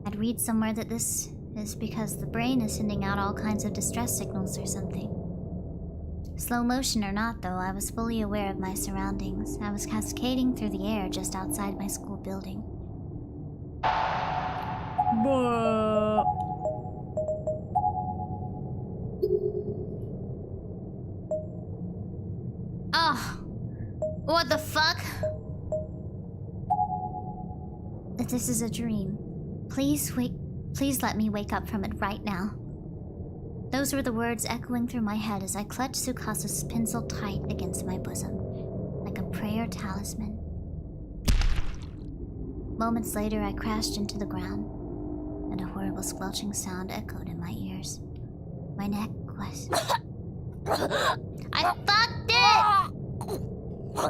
I'd read somewhere that this is because the brain is sending out all kinds of distress signals or something. Slow motion or not, though, I was fully aware of my surroundings. I was cascading through the air just outside my school building. Oh, what the fuck? If this is a dream, please let me wake up from it right now. Those were the words echoing through my head as I clutched Tsukasa's pencil tight against my bosom, like a prayer talisman. Moments later, I crashed into the ground, and a horrible squelching sound echoed in my ears. My neck was... I fucked it! No!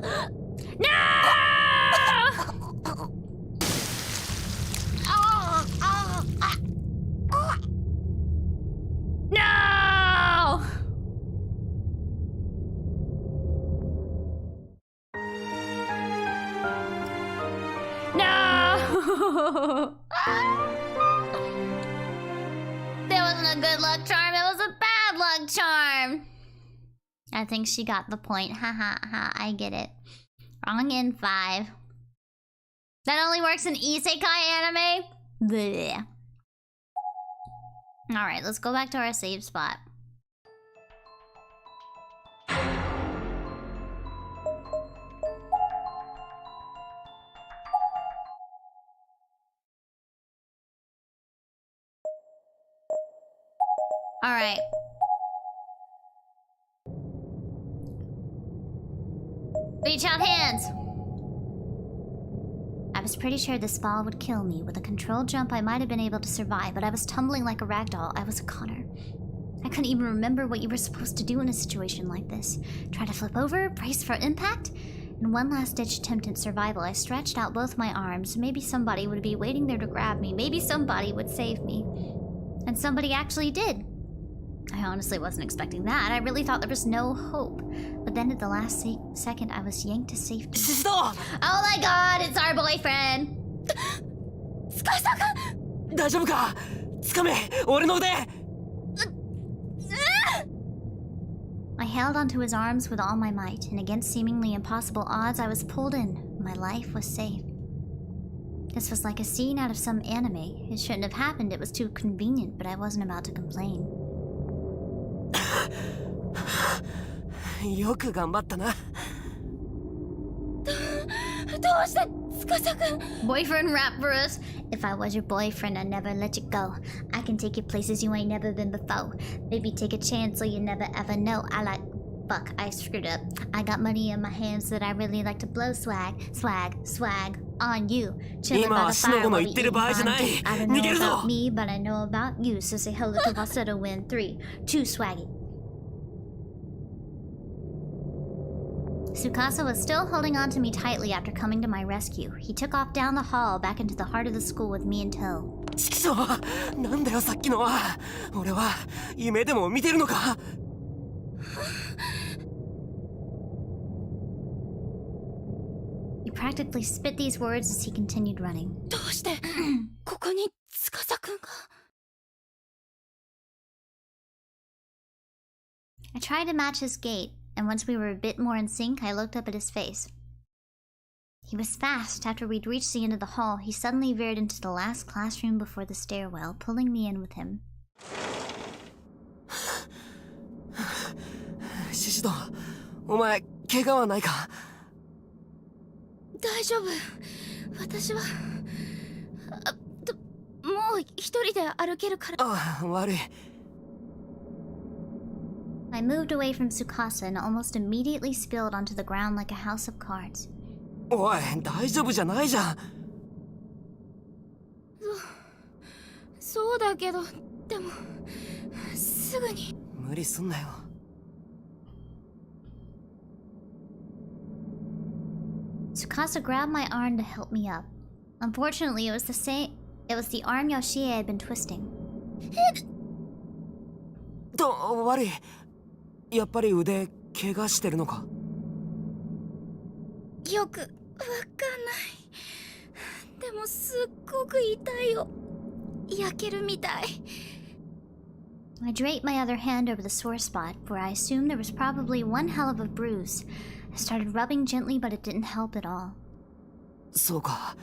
No! No! That wasn't a good luck charm, it was a bad luck charm. I think she got the point. Ha ha ha, I get it. Wrong in 5. That only works in isekai anime? Bleh. Alright, let's go back to our save spot. Alright. Reach out hands! I was pretty sure this fall would kill me. With a controlled jump, I might have been able to survive, but I was tumbling like a ragdoll. I was a Connor. I couldn't even remember what you were supposed to do in a situation like this. Try to flip over, brace for impact? In one last-ditch attempt at survival, I stretched out both my arms. Maybe somebody would be waiting there to grab me. Maybe somebody would save me. And somebody actually did. I honestly wasn't expecting that. I really thought there was no hope. But then at the last second, I was yanked to safety. Oh my god, it's our boyfriend! I held onto his arms with all my might, and against seemingly impossible odds, I was pulled in. My life was saved. This was like a scene out of some anime. It shouldn't have happened, it was too convenient, but I wasn't about to complain. よく頑張ったな。どうして司くん Boyfriend rap for us. If I was your boyfriend, I'd never let you go. I can take you places you ain't never been before. Maybe take a chance so you never ever know. I like... Fuck, I screwed up. I got money in my hands that I really like to blow swag. Swag, swag on you. Chilling by the fire while we eating fondue. I don't know about me, but I know about you. So say hello to falsetto in 3, 2, swaggy. Tsukasa was still holding on to me tightly after coming to my rescue. He took off down the hall back into the heart of the school with me in tow. ちくしょう、なんだよさっきのは。俺は夢でも見てるのか。He practically spit these words as he continued running. どうしてここに司くんが I tried to match his gait, and once we were a bit more in sync, I looked up at his face. He was fast. After we'd reached the end of the hall, he suddenly veered into the last classroom before the stairwell, pulling me in with him. シシド、お前怪我はないか。大丈夫。私はもう一人で歩けるから。ああ、悪い。I moved away from Tsukasa and almost immediately spilled onto the ground like a house of cards. おい、大丈夫じゃないじゃん。そうだけど、でもすぐに。無理すんなよ。Tsukasa grabbed my arm to help me up. Unfortunately, it was the arm Yoshie had been twisting. 悪い。やっぱり腕怪我してるのか。よくわかんない。でもすっごく痛いよ。焼けるみたい。I draped my other hand over the sore spot, where I assumed there was probably one hell of a bruise. I started rubbing gently, but it didn't help at all. そうか。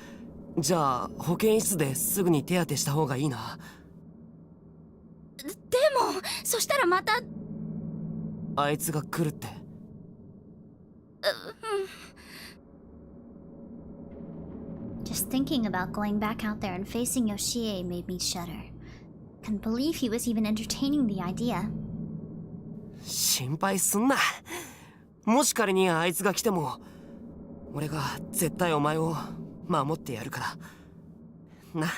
じゃあ保健室ですぐに手当てした方がいいな。でもそしたらまた。あいつが来るって。Just thinking about going back out there and facing Yoshie made me shudder. Couldn't believe he was even entertaining the idea. 心配すんな。もし仮にあいつが来ても、俺が絶対お前を守ってやるから。な。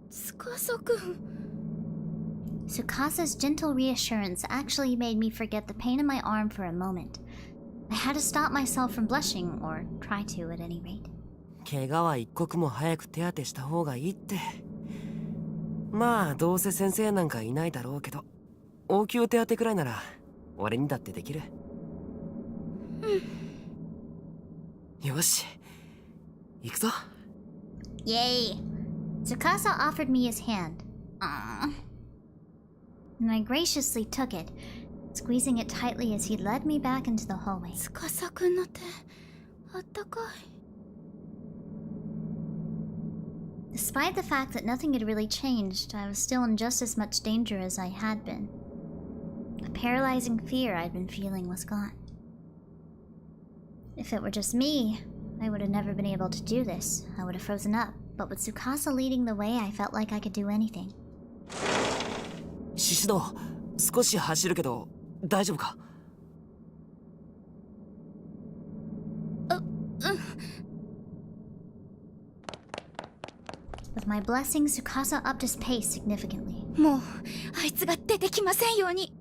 司くん。Tsukasa's gentle reassurance actually made me forget the pain in my arm for a moment. I had to stop myself from blushing, or try to at any rate. 怪我は一刻も早く手当てした方がいいって。まあどうせ先生なんかいないだろうけど、応急手当てくらいなら俺にだってできる。よし、行くぞ。Yay! Tsukasa offered me his hand. Aww. And I graciously took it, squeezing it tightly as he led me back into the hallway. 司くんの手、あったかい。Despite the fact that nothing had really changed, I was still in just as much danger as I had been. The paralyzing fear I'd been feeling was gone. If it were just me, I would have never been able to do this. I would have frozen up. But with Tsukasa leading the way, I felt like I could do anything. シシド、少し走るけど大丈夫か？With my blessing, Tsukasa upped his pace significantly. もうあいつが出てきませんように。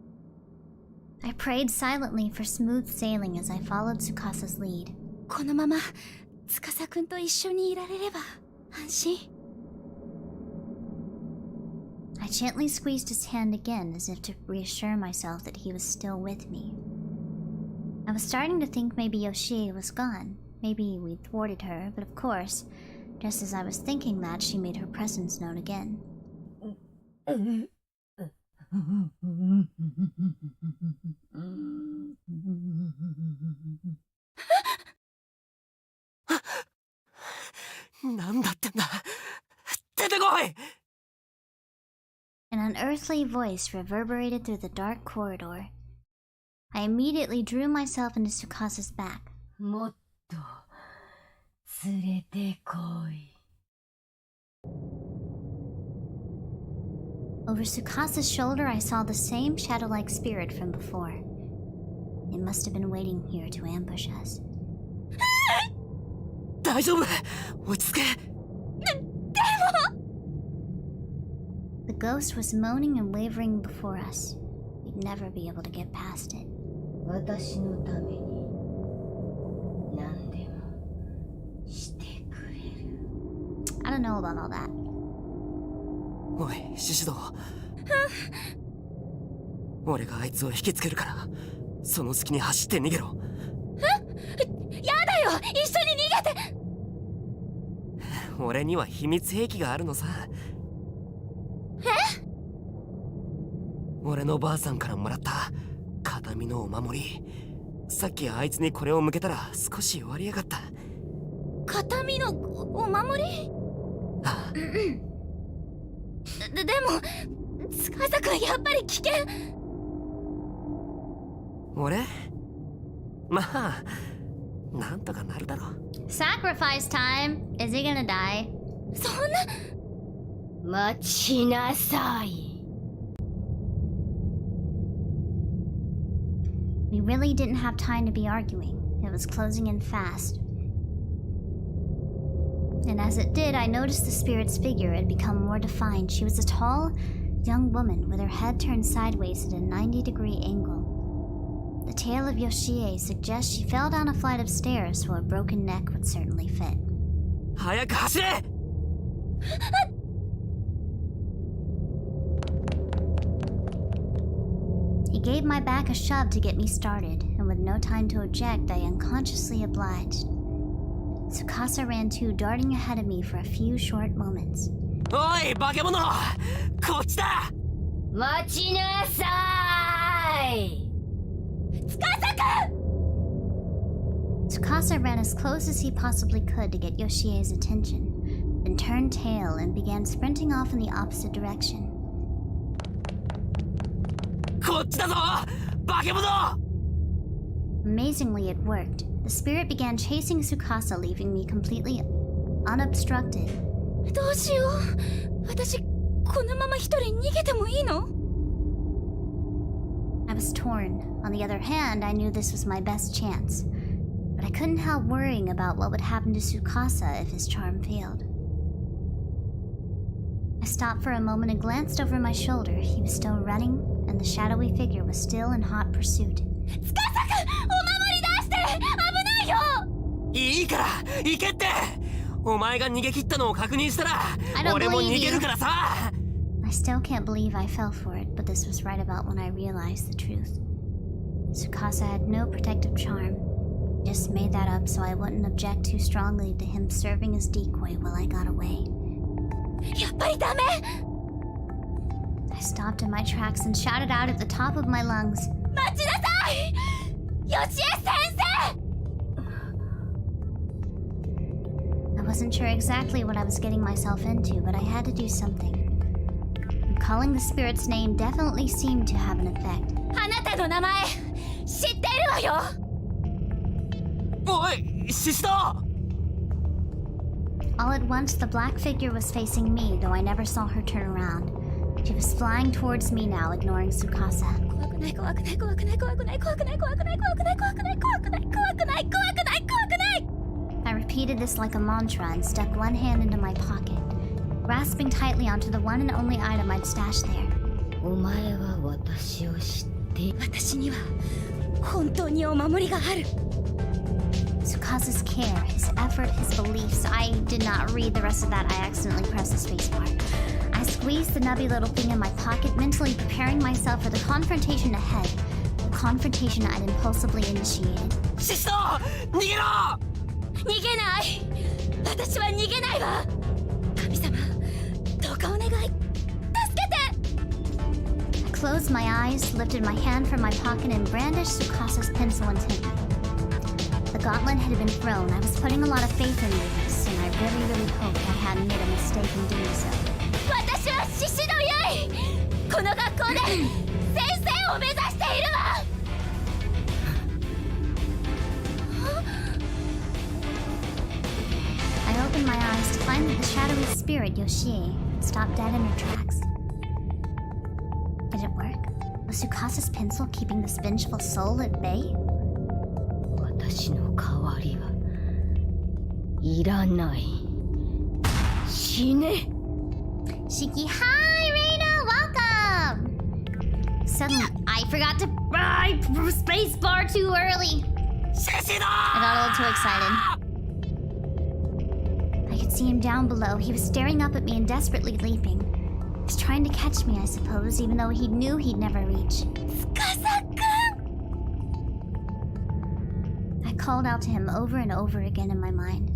I prayed silently for smooth sailing as I followed Tsukasa's lead. このまま司くんと一緒にいられれば安心。I gently squeezed his hand again as if to reassure myself that he was still with me. I was starting to think maybe Yoshie was gone. Maybe we'd thwarted her, but of course, just as I was thinking that, she made her presence known again. An unearthly voice reverberated through the dark corridor. I immediately drew myself into Tsukasa's back. もっと連れてこい。Over Tsukasa's shoulder, I saw the same shadow-like spirit from before. It must have been waiting here to ambush us. 大丈夫、落ち着け。The ghost was moaning and wavering before us. We'd never be able to get past it. 私のために何でもしてくれる。I don't know about all that. おい、シシド。俺があいつを引きつけるから、その隙に走って逃げろ。やだよ、一緒に逃げて。俺には秘密兵器があるのさ。俺のばあさんからもらった形見のお守り。さっきあいつにこれを向けたら少し弱りやがった。形見のお守り？ああ。でも司くんやっぱり危険。俺？まあなんとかなるだろう。Sacrifice time! Is he gonna die? そんな。待ちなさい。We really didn't have time to be arguing. It was closing in fast. And as it did, I noticed the spirit's figure had become more defined. She was a tall, young woman with her head turned sideways at a 90-degree angle. The tale of Yoshie suggests she fell down a flight of stairs, so a broken neck would certainly fit. 早く走れ! He gave my back a shove to get me started, and with no time to object, I unconsciously obliged. Tsukasa ran too, darting ahead of me for a few short moments. おい、化け物! こっちだ! 待ちなさい! Tsukasa ran as close as he possibly could to get Yoshie's attention, then turned tail and began sprinting off in the opposite direction. こっちだぞ! 化け物! Amazingly, it worked. The spirit began chasing Tsukasa, leaving me completely unobstructed. どうしよう。私、このまま一人逃げてもいいの? I was torn. On the other hand, I knew this was my best chance. But I couldn't help worrying about what would happen to Tsukasa if his charm failed. I stopped for a moment and glanced over my shoulder. He was still running, and the shadowy figure was still in hot pursuit. 司くん、お守り出して!行けって。お前が逃げ切ったのを確認したら I don't 俺も believe 逃げるからさ。 I still can't believe I fell for it, but this was right about when I realized the truth. Tsukasa had no protective charm. He just made that up so I wouldn't object too strongly to him serving as decoy while I got away. やっぱりダメ。 I stopped in my tracks and shouted out at the top of my lungs. 待ちなさい。ヨシエ先生。 I wasn't sure exactly what I was getting myself into, but I had to do something. And calling the spirit's name definitely seemed to have an effect. あなたの名前知っているわよ。おい、シシド。 All at once, the black figure was facing me, though I never saw her turn around. She was flying towards me now, ignoring Tsukasa. 怖くない怖くない怖くない怖くない怖くない怖くない怖くない怖くない怖くない怖くない怖くない怖くない。 I repeated this like a mantra and stuck one hand into my pocket, grasping tightly onto the one and only item I'd stashed there. お前は私を知って私には本当にお守りがある。 Tsukasa's care, his effort, his beliefs. I did not read the rest of that. I accidentally pressed the spacebar. I squeezed the nubby little thing in my pocket, mentally preparing myself for the confrontation ahead. The confrontation I'd impulsively initiated. シシド、逃げろ。逃げない。私は逃げないわ。神様、どうかお願い。助けて。 I closed my eyes, lifted my hand from my pocket, and brandished Tsukasa's pencil intently. The gauntlet had been thrown. I was putting a lot of faith into this, and I really hoped I hadn't made a mistake in doing so. 私は獅子のゆい。この学校で先生を目指しているわ。 I opened my eyes to find that the shadowy spirit, Yoshie, had stopped dead in her tracks. Did it work? Was Tsukasa's pencil keeping this vengeful soul at bay? 私の代わりはいらない。死ね。 Shiki, hi, Reina, welcome! Suddenly, I forgot to space bar too early. シシド。 I got a little too excited. I could see him down below. He was staring up at me and desperately leaping. He was trying to catch me, I suppose, even though he knew he'd never reach. 司くん。 I called out to him over and over again in my mind.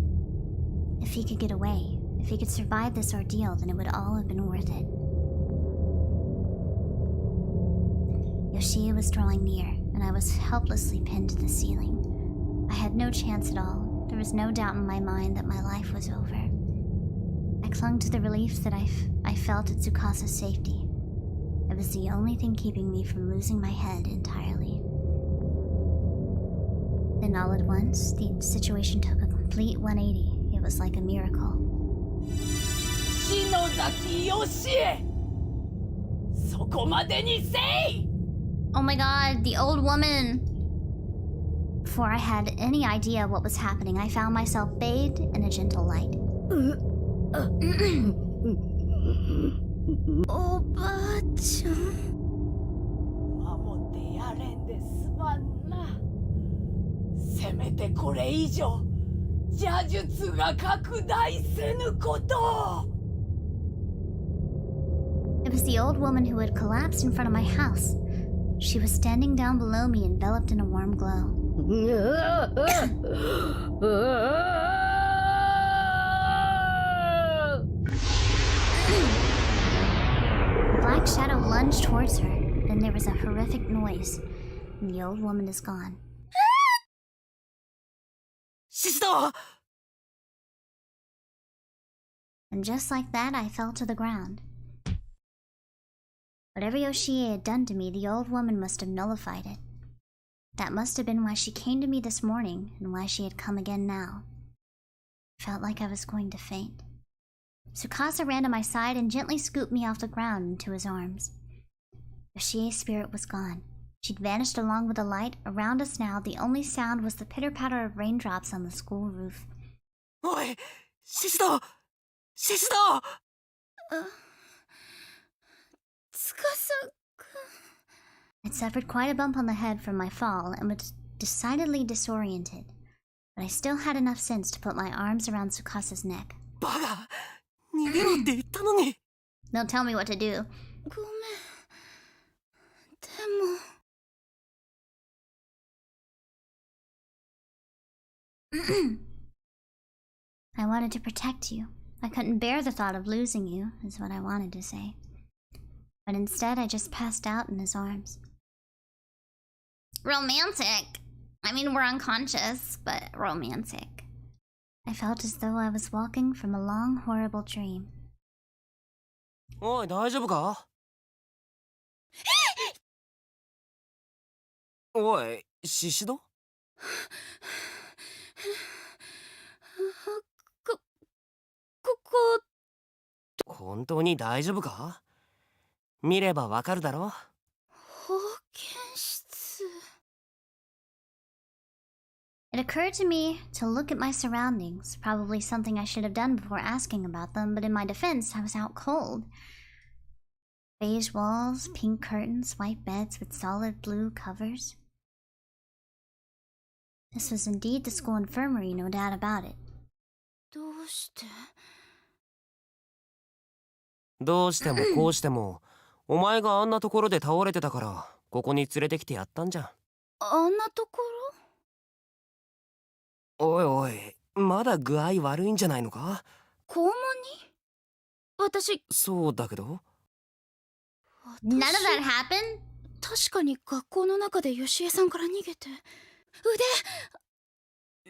If he could get away, if he could survive this ordeal, then it would all have been worth it. Yoshie was drawing near, and I was helplessly pinned to the ceiling. I had no chance at all. There was no doubt in my mind that my life was over. I clung to the relief that I felt at Tsukasa's safety. It was the only thing keeping me from losing my head entirely. Then all at once, the situation took a complete 180. It was like a miracle. 篠崎よしえ。そこまでにせい。 Oh my god, the old woman! Before I had any idea what was happening, I found myself bathed in a gentle light. おばあちゃん。守ってやれんですまんな。せめてこれ以上邪術が拡大せぬこと。 It was the old woman who had collapsed in front of my house. She was standing down below me, enveloped in a warm glow. A black shadow lunged towards her. Then there was a horrific noise, and the old woman is gone. シシド。 And just like that, I fell to the ground. Whatever Yoshie had done to me, the old woman must have nullified it. That must have been why she came to me this morning, and why she had come again now. I felt like I was going to faint. Tsukasa ran to my side and gently scooped me off the ground into his arms. Yoshie's spirit was gone. She'd vanished along with the light. Around us now, the only sound was the pitter-patter of raindrops on the school roof. おい、シシド。シシド。I'd suffered quite a bump on the head from my fall and was decidedly disoriented. But I still had enough sense to put my arms around Tsukasa's neck. バカ、逃げろって言ったのに。 They'll tell me what to do. ごめん。でも I wanted to protect you. I couldn't bear the thought of losing you, is what I wanted to say. But instead, I just passed out in his arms. Romantic. I mean, we're unconscious, but romantic. I felt as though I was walking from a long, horrible dream. おい、大丈夫か？おい、シシド？ここ本当に大丈夫か？見ればわかるだろ？保健室。 It occurred to me to look at my surroundings, probably something I should have done before asking about them, but in my defense, I was out cold. Beige walls, pink curtains, white beds with solid blue covers. This was indeed the school infirmary, no doubt about it. どうして？どうしてもこうしても、お前があんなところで倒れてたから、ここに連れてきてやったんじゃん。あんなところ？おいおい、まだ具合悪いんじゃないのか？校門に？私。そうだけど。None of that happened? 確かに学校の中でヨシエさんから逃げて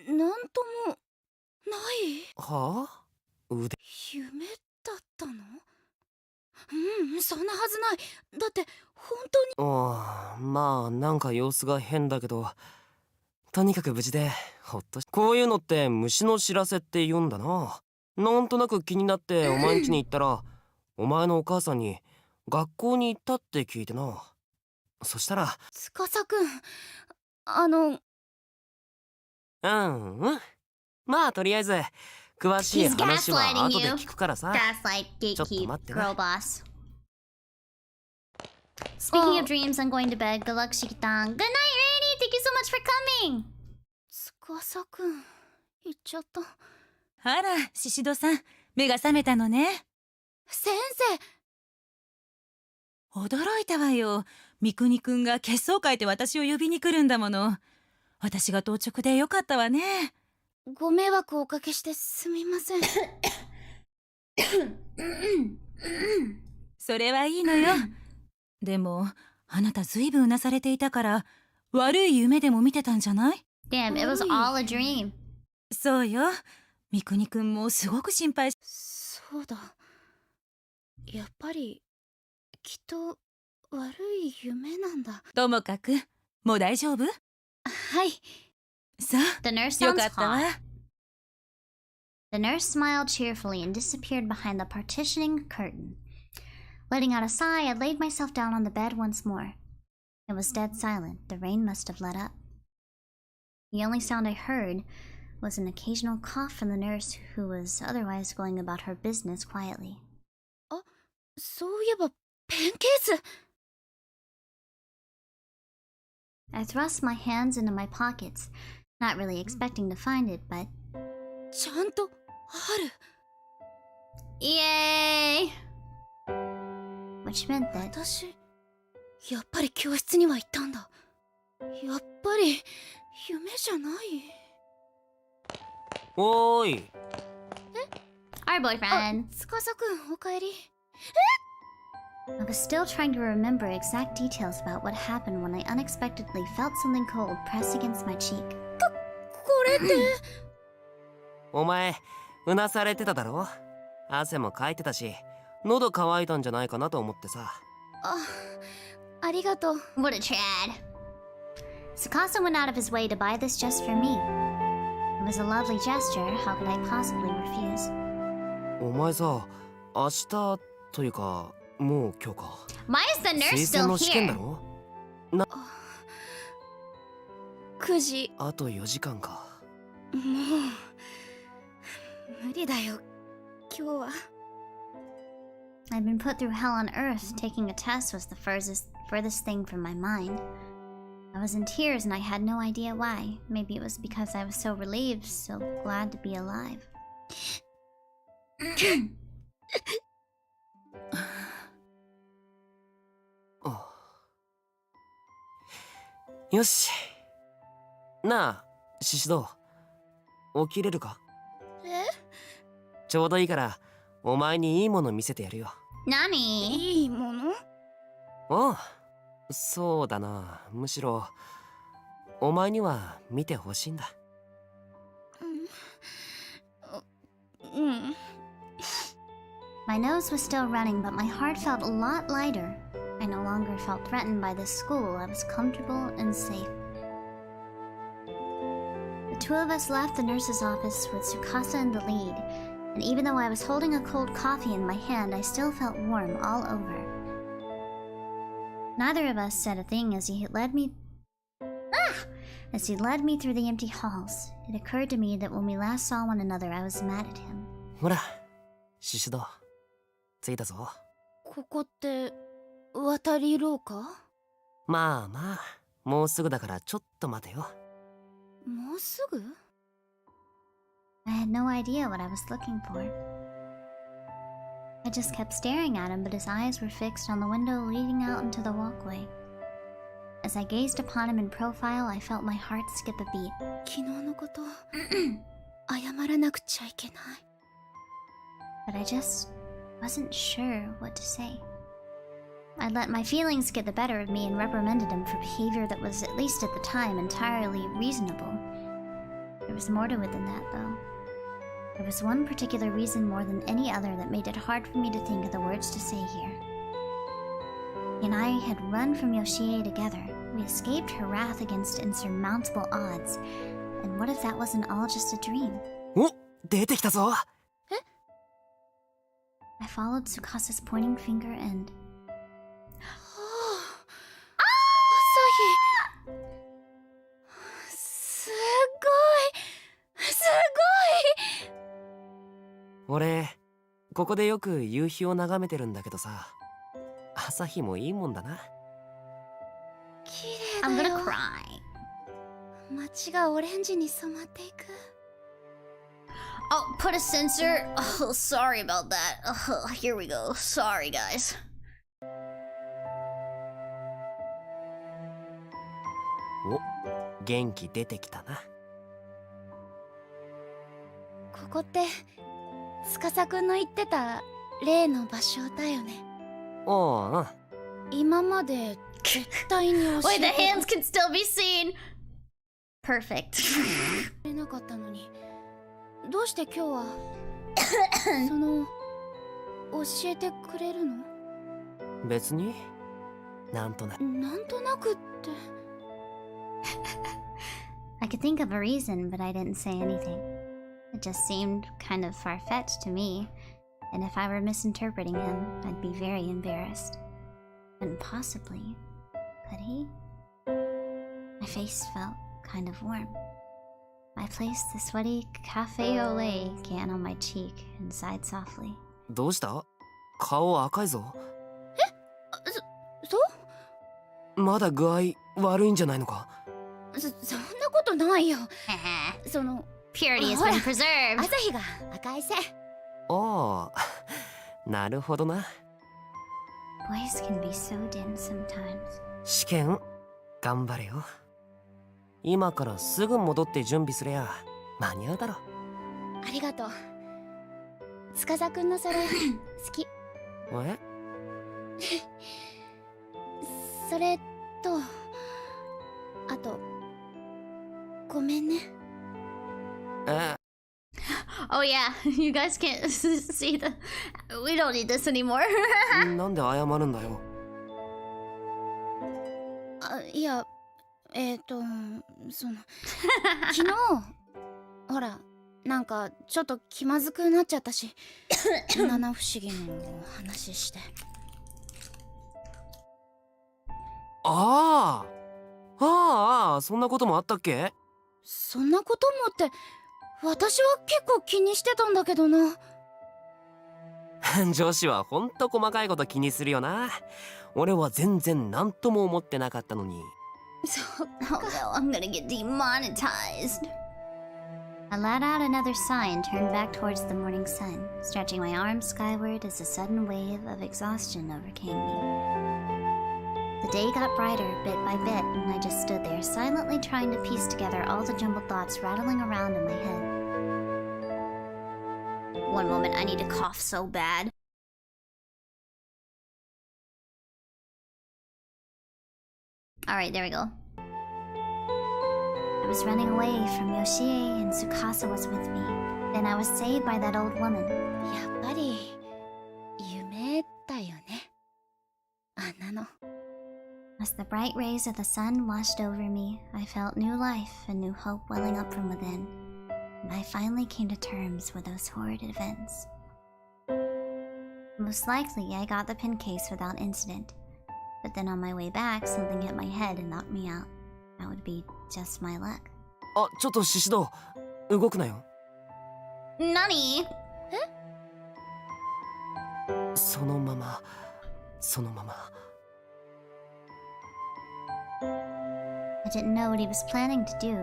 腕なんともないはあ？腕。夢だったの？そんなはずない。だって本当に。ああ、まあなんか様子が変だけど、とにかく無事でほっとし。こういうのって虫の知らせって言うんだな。なんとなく気になってお前ん家に行ったら、お前のお母さんに学校に行ったって聞いてな。そしたら、司くん、まあとりあえず詳しい He's 話は gaslighting 後で you. 聞くからさ。 Gaslight, ちょっと gatekeep, 待って girl な。 boss. Speaking of dreams, I'm going to bed. Good luck, Shiki-tan. Good night, Rainy. Thank you so much for coming. 司くん、行っちゃった。あら、シシドさん、目が覚めたのね。先驚いたわよ。三國くんが血相変えて私を呼びに来るんだもの。私が当直でよかったわね。生、ご迷惑をおかけしてすみません。それはいいのよ。でも、あなたずいぶんうなされていたから、悪い夢でも見てたんじゃない？ Damn, it was all a dream. そうよ。三國くんもすごく心配。そうだ。やっぱりきっと悪い夢なんだ。ともかく、もう大丈夫？はい。そう。 The nurse よ sounds かったわ。 hot. The nurse smiled cheerfully and disappeared behind the partitioning curtain. Letting out a sigh, I laid myself down on the bed once more. It was dead silent. The rain must have let up. The only sound I heard was an occasional cough from the nurse, who was otherwise going about her business quietly. そういえばペンケース。I thrust my hands into my pockets, not really expecting to find it, but ちゃんとある。 yay! Which meant that 私、やっぱり教室には行ったんだ。やっぱり夢じゃない。おーい。 our boyfriend. 司くん、おかえり。I was still trying to remember exact details about what happened when I unexpectedly felt something cold press against my cheek. これって。お前、うなされてただろ？汗もかいてたし、喉乾いたんじゃないかなと思ってさ。ありがとう。What a Chad. Tsukasa went out of his way to buy this just for me. It was a lovely gesture. How could I possibly refuse? お前さ、明日というか、もう今日か。Why is the nurse 推薦 still の試験だ here? ろ9時。あと4時間か。もう無理だよ、今日は。I'd been put through hell on earth. Taking a test was the furthest thing from my mind. I was in tears and I had no idea why. Maybe it was because I was so relieved, so glad to be alive. よし。なあ、シシド。起きれるか？え？ちょうどいいから、お前にいいもの見せてやるよ。Nani? いいもの？ああ、そうだな。むしろ、お前には見てほしいんだ。My nose was still running, but my heart felt a lot lighter. I no longer felt threatened by this school. I was comfortable and safe. The two of us left the nurse's office with Tsukasa in the lead, and even though I was holding a cold coffee in my hand, I still felt warm all over. Neither of us said a thing as he led me through the empty halls. It occurred to me that when we last saw one another, I was mad at him. ほら、シシド。着いたぞ。ここって渡り廊下？まあまあ、もうすぐだからちょっと待てよ。もうすぐ？ I had no idea what I was looking for. I just kept staring at him, but his eyes were fixed on the window leading out into the walkway. As I gazed upon him in profile, I felt my heart skip a beat. 昨日のこと謝らなくちゃいけない。 But I just wasn't sure what to say. I let my feelings get the better of me and reprimanded him for behavior that was, at least at the time, entirely reasonable. There was more to it than that, though. There was one particular reason more than any other that made it hard for me to think of the words to say here. He and I had run from Yoshie together. We escaped her wrath against insurmountable odds. And what if that wasn't all just a dream? お、出てきたぞ。I followed Tsukasa's pointing finger and... 朝日。すごい。俺、ここでよく夕日を眺めてるんだけどさ。朝日もいいもんだな。綺麗 I'm だ gonna よ。 cry. 街がオレンジに染まっていく。 Oh, put a sensor. Oh, sorry about that. Oh, here we go. Sorry, guys. お、元気出てきたな。ここって司くんの言ってた例の場所だよね。おう、うん。今まで絶対に教 Wait, the え hands can still be seen. Perfect. てれなかったのに、どうして今日はその教えてくれるの？別になんとなく。なんとなくって。I could think of a reason, but I didn't say anything. It just seemed kind of far-fetched to me, and if I were misinterpreting him, I'd be very embarrassed. Couldn't possibly, could he? My face felt kind of warm. I placed the sweaty cafe au lait can on my cheek and sighed softly. どうした？顔赤いぞ。まだ具合悪いんじゃないのか？そんなことないよ。その Purity has ほら been preserved. 朝日が赤い線。ああ、なるほどな。 Boys can be so dim sometimes. 試験頑張れよ。今からすぐ戻って準備すれや間に合うだろ。ありがとう。司くんのそれ好き。え？それとあとごめんね。え？ Oh yeah, you guys can't see the... We don't need this anymore. なんで謝るんだよ。あ、いや、その昨日ほらなんかちょっと気まずくなっちゃったし七不思議のお話して。ああ、ああ、そんなこともあったっけ？そんなこともって私は結構気にしてたんだけどな。女子はほんと細かいこと気にするよな。俺は全然何とも思ってなかったのに。Oh no, I'm gonna get demonetized. I let out another sigh and turned back towards the morning sun, stretching my arms skyward as a sudden wave of exhaustion overcame me. The day got brighter bit by bit, and I just stood there silently trying to piece together all the jumbled thoughts rattling around in my head. One moment, I need to cough so bad. Alright, there we go. I was running away from Yoshie and Tsukasa was with me. Then I was saved by that old woman. やっぱり夢だよね、あんなの。 As the bright rays of the sun washed over me, I felt new life and new hope welling up from within. And I finally came to terms with those horrid events. Most likely, I got the pin case without incident. But then on my way back, something hit my head and knocked me out. That would be just my luck. あ、ちょっとシシド、動くなよ。Nani? そのまま、そのまま。I didn't know what he was planning to do,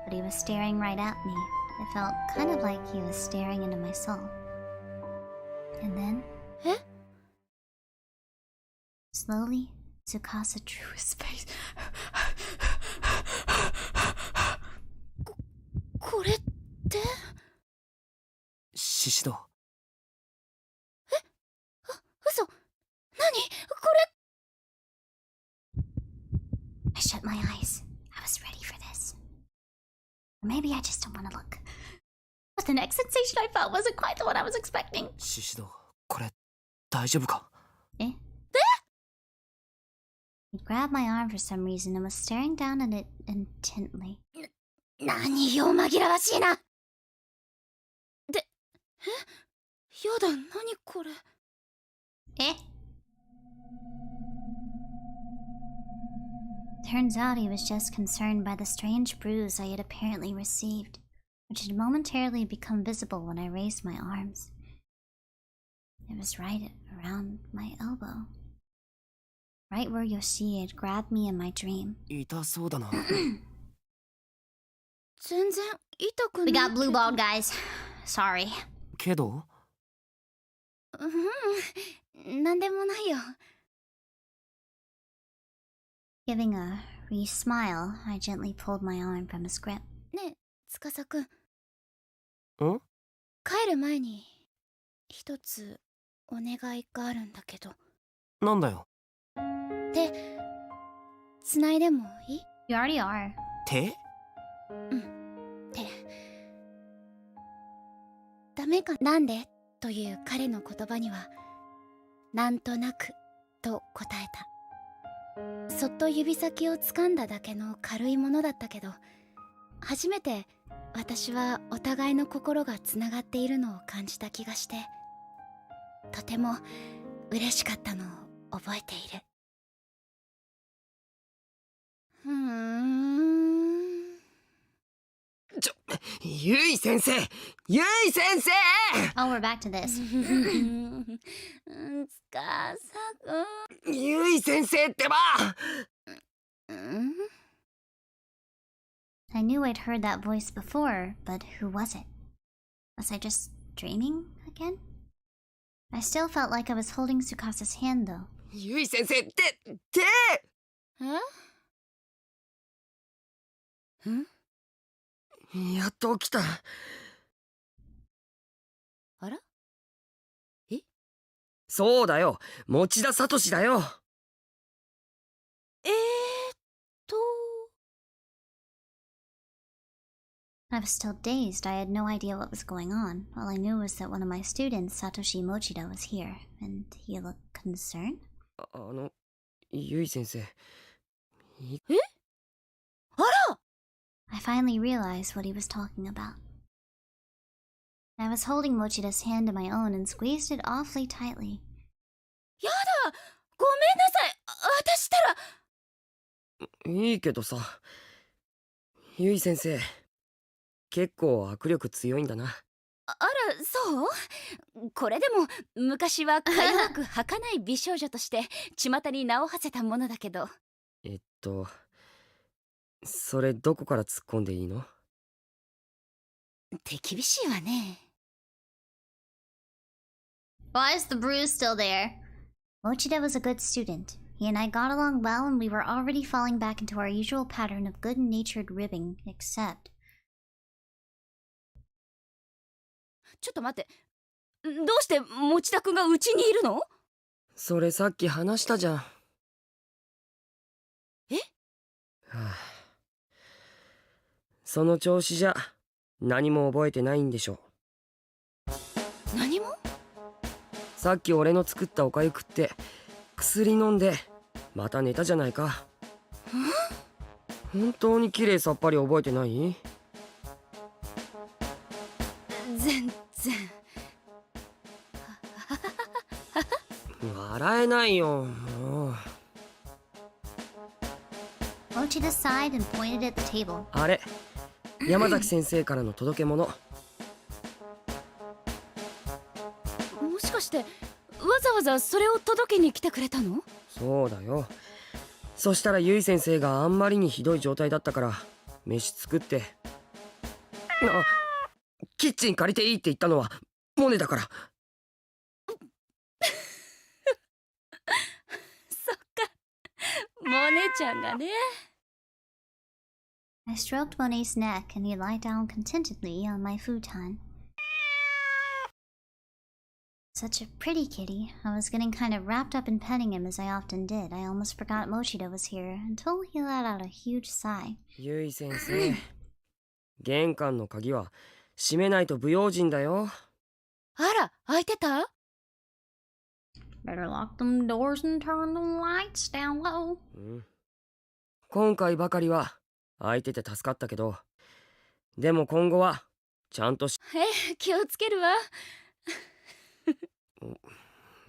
but he was staring right at me. It felt kind of like he was staring into my soul. And then... Slowly, Tsukasa drew his face. これって？シシド。嘘？何？これ。 I shut my eyes. I was ready for this. Or maybe I just don't want to look. But the next sensation I felt wasn't quite the one I was expecting. シシド、これ大丈夫か？ Eh? He grabbed my arm for some reason and was staring down at it intently. 何よ、紛らわしいな。で、やだ、何これ。Eh? Turns out he was just concerned by the strange bruise I had apparently received, which had momentarily become visible when I raised my arms. It was right around my elbow. Right where Yoshie had grabbed me in my dream. 痛そうだな。全然痛くない。 We got blue balled, guys. Sorry. けど？なんでもないよ。Giving a re-smile, I gently pulled my arm from his grip. ねえ、司くん。ん？帰る前に一つお願いがあるんだけど。なんだよ。手、繋いでもいい？ You already are. 手？手。ダメか？なんで？という彼の言葉には、なんとなくと答えた。そっと指先を掴んだだけの軽いものだったけど、初めて私はお互いの心がつながっているのを感じた気がして、とても嬉しかったのを覚えている。ゆい先生、ゆい先生。 Oh, we're back to this. つかさくん。ゆい先生ってば。I knew I'd heard that voice before, but who was it? Was I just dreaming again? I still felt like I was holding Tsukasa's hand, though. ゆい先生、手。やっと起きた。あら？そうだよ、持田聡だよ。I was still dazed. I had no idea what was going on. All I knew was that one of my students, Satoshi Mochida, was here, and he looked concerned. ゆい先生。あら！ I finally realized what he was talking about. I was holding Mochida's hand in my own and squeezed it awfully tightly. やだ！ごめんなさい！私ったら…いいけどさ、ゆい先生、結構握力強いんだな。あら、そう？これでも昔はか弱く儚い美少女として巷に名を馳せたものだけど。それどこから突っ込んでいいの？手厳しいわね。Why is the bruise still there? Mochida was a good student. He and I got along well, and we were already falling back into our usual pattern of good-natured ribbing, except... ちょっと待って。どうして持田くんがうちにいるの？それさっき話したじゃん。え？はあ、その調子じゃ何も覚えてないんでしょ。何も？さっき俺の作ったおかゆ食って薬飲んでまた寝たじゃないか。本当に綺麗さっぱり覚えてない？全然。笑えないよ、もう。Mochida sighed and pointed at the table. あれ、山崎先生からの届け物。もしかしてわざわざそれを届けに来てくれたの？そうだよ。そしたらゆい先生があんまりにひどい状態だったから飯作って。キッチン借りていいって言ったのはモネだから。そっか、モネちゃんがね。I stroked Monet's neck, and he lay down contentedly on my futon. Such a pretty kitty. I was getting kind of wrapped up in petting him as I often did. I almost forgot Mochida was here until he let out a huge sigh. ゆい先生、玄関の鍵は閉めないと不用心だよ。あら、開いてた？ Better lock them doors and turn them lights down low. 今回ばかりは開いてて助かったけど、でも今後はちゃんと気をつけるわ。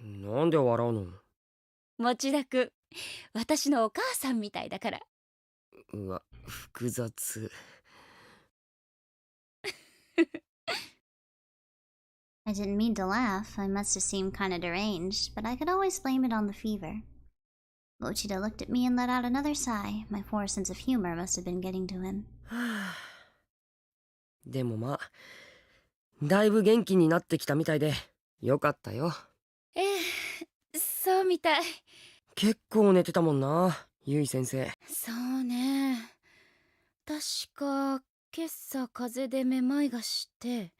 なんで笑うの？持田くん、私のお母さんみたいだから。うわ、複雑。I didn't mean to laugh. I must have seemed kind of deranged, but I could always blame it on the fever. Mochida looked at me and let out another sigh. My poor sense of humor must have been getting to him. でもまあ、だいぶ元気になってきたみたいでよかったよ。そうみたい。結構寝てたもんな、ゆい先生。そうね。確か今朝風邪でめまいがして。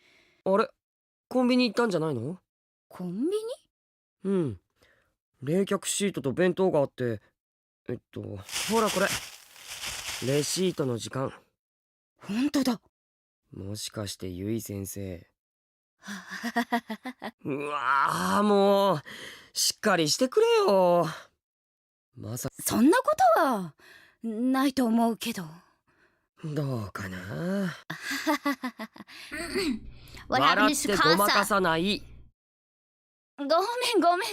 あれ、コンビニ行ったんじゃないの？コンビニ？うん。冷却シートと弁当があって、ほらこれ。レシートの時間。ほんとだ。もしかしてゆい先生。うわー、もうしっかりしてくれよ。まさそんなことはないと思うけど。どうかな。What 笑 happened っ to てごまか Sukasa? さない。ごめ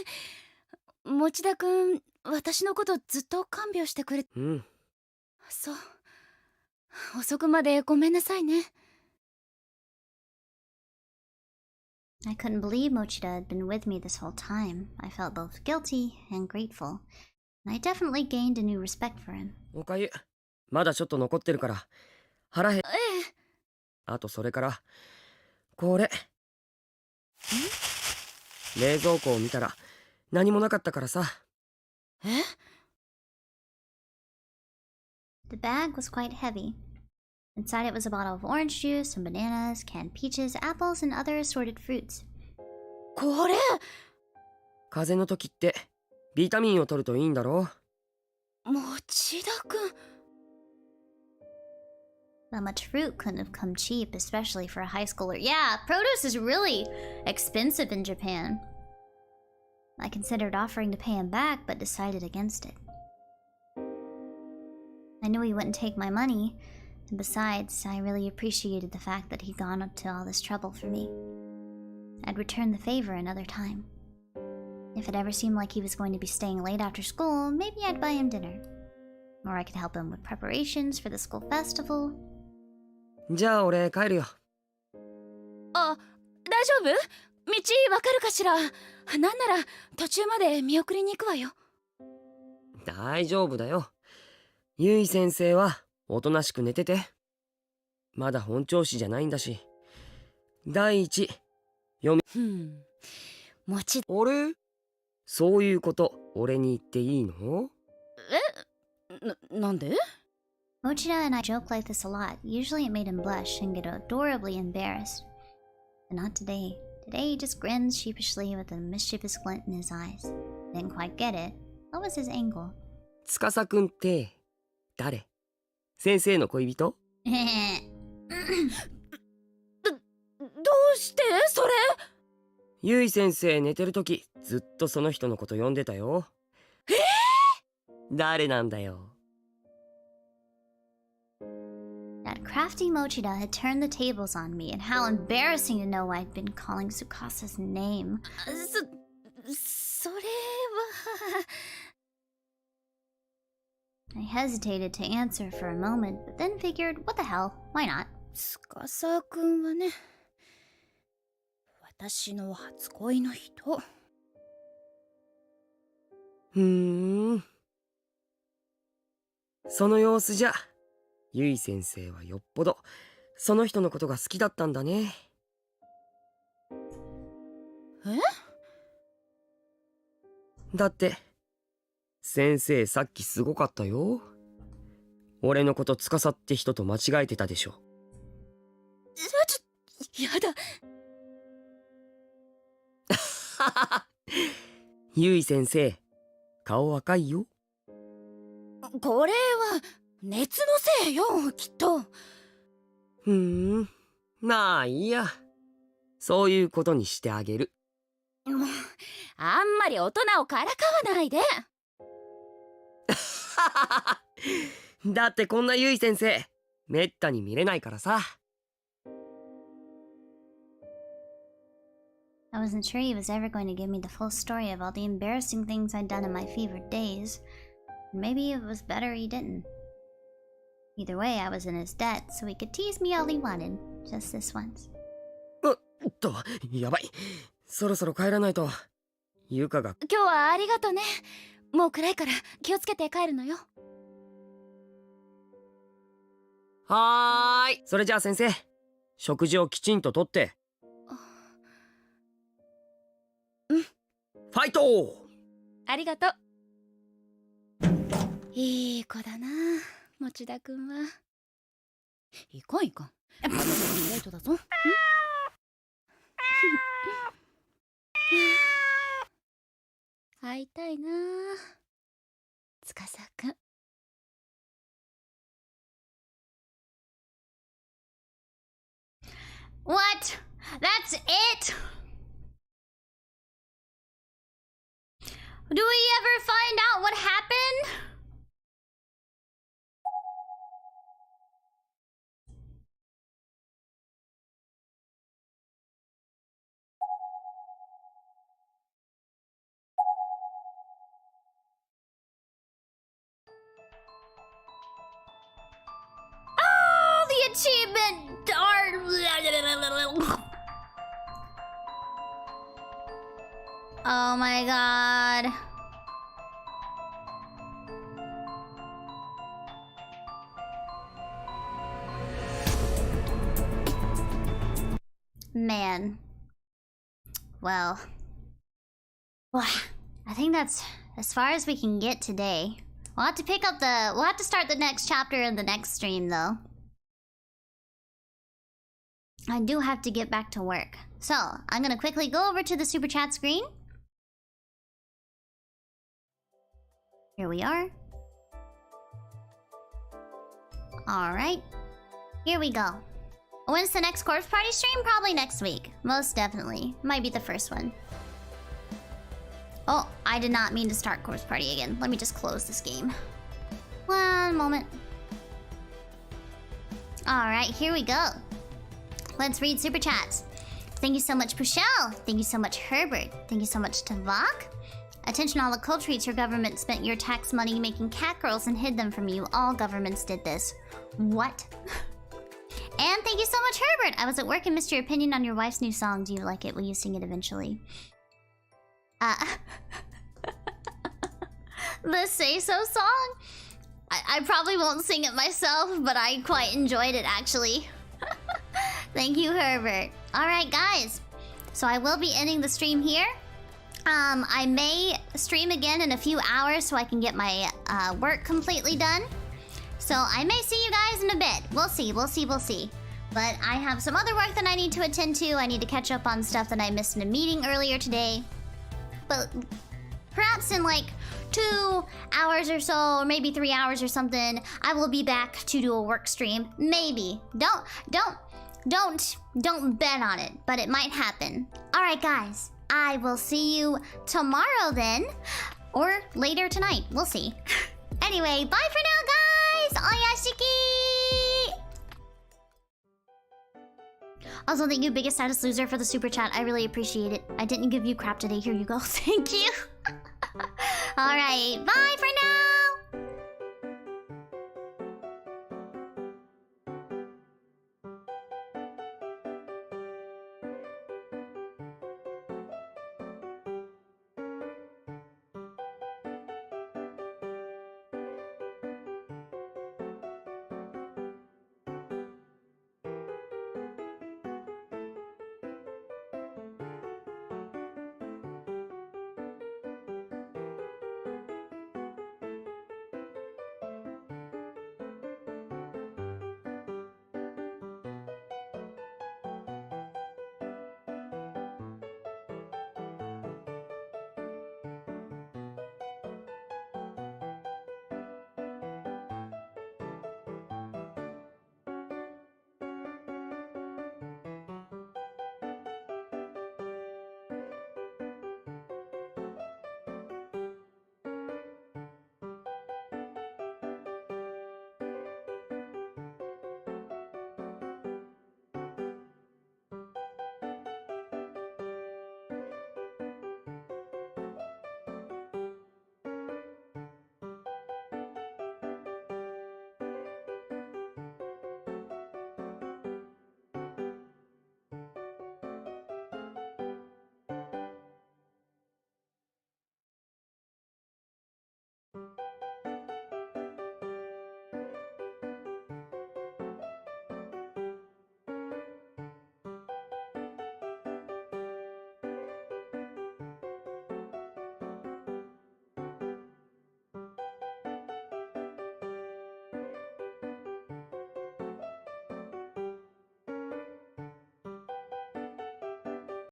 ん。持田くん、私のことずっと看病してくれ。うん。そう。遅くまでごめんなさいね。I couldn't believe Mochida had been with me this whole time. I felt both guilty and grateful, and I definitely gained a new respect for him. おかゆ、まだちょっと残ってるから腹減。えあとそれからこれ。冷蔵庫を見たら何もなかったからさ。え？ The bag was quite heavy. Inside it was a bottle of orange juice, some bananas, canned peaches, apples, and other assorted fruits. これ風邪の時ってビタミンを取るといいんだろ？持田くん。That much fruit couldn't have come cheap, especially for a high schooler. Yeah, produce is really expensive in Japan. I considered offering to pay him back, but decided against it. I knew he wouldn't take my money, and besides, I really appreciated the fact that he'd gone up to all this trouble for me. I'd return the favor another time. If it ever seemed like he was going to be staying late after school, maybe I'd buy him dinner. Or I could help him with preparations for the school festival. じゃあ俺帰るよ。あ、大丈夫？道わかるかしら？なんなら途中まで見送りに行くわよ。大丈夫だよ。ゆい先生はおとなしく寝てて。まだ本調子じゃないんだし。第一、もち。あれ？そういうこと俺に言っていいの？なんで？ Mochida and I joke like this a lot. Usually it made him blush and get adorably embarrassed. But not today. Today he just grins sheepishly with a mischievous glint in his eyes. Didn't quite get it. What was his angle? 司くんって誰？先生の恋人？どうしてそれ？ゆい先生寝てるときずっとその人のこと呼んでたよ。誰なんだよ。That crafty Mochida had turned the tables on me, and how embarrassing to know I'd been calling Tsukasa's name. それは。I hesitated to answer for a moment, but then figured, what the hell, why not? 司くんはね、私の初恋の人。その様子じゃ、ゆい先生はよっぽどその人のことが好きだったんだね。だって先生さっきすごかったよ。俺のこと司って人と間違えてたでしょ。やだ。ゆい先生、顔赤いよ。これは熱のせいよ、きっと。まあいいや。そういうことにしてあげる。もうあんまり大人をからかわないで。だってこんなゆい先生めったに見れないからさ。I wasn't sure he was ever going to give me the full story of all the embarrassing things I'd done in my fevered days. Maybe it was better he didn't. Either way, I was in his debt, so he could tease me all he wanted, just this once. やばい。そろそろ帰らないと。ゆかが。今日はありがとね。もう暗いから気をつけて帰るのよ。はーい。それじゃあ先生、食事をきちんととって。ファイト！ありがとう。いい子だな、持田くんは。いかんいかん。ライトだぞ。会いたいな、司くん。What? That's it? Do we ever find out what happened? Oh, the achievement! Darn. Oh my god. Man. Well, I think that's as far as we can get today. We'll have to start the next chapter in the next stream though. I do have to get back to work. So, I'm gonna quickly go over to the super chat screen. Here we are. Alright. Here we go. When's the next corpse party stream? Probably next week. Most definitely. Might be the first one. Oh, I did not mean to start corpse party again. Let me just close this game. One moment. Alright, here we go. Let's read super chats. Thank you so much, Pushel. Thank you so much, Herbert. Thank you so much, Tavok. Attention all occult treats. Your government spent your tax money making cat girls and hid them from you. All governments did this. What? And thank you so much, Herbert. I was at work and missed your opinion on your wife's new song. Do you like it? Will you sing it eventually? The Say So song? I probably won't sing it myself, but I quite enjoyed it actually. Thank you, Herbert. Alright, guys. So I will be ending the stream here. I may stream again in a few hours so I can get my work completely done. So I may see you guys in a bit. We'll see. But I have some other work that I need to attend to. I need to catch up on stuff that I missed in a meeting earlier today. But perhaps in like 2 hours or so, or maybe 3 hours or something, I will be back to do a work stream. Maybe. Don't bet on it, but it might happen. Alright, guys. I will see you tomorrow then. Or later tonight. We'll see. Anyway, bye for now, guys! Oyashiki! Also, thank you, biggest status loser, for the super chat. I really appreciate it. I didn't give you crap today. Here you go. Thank you. Alright, bye for now!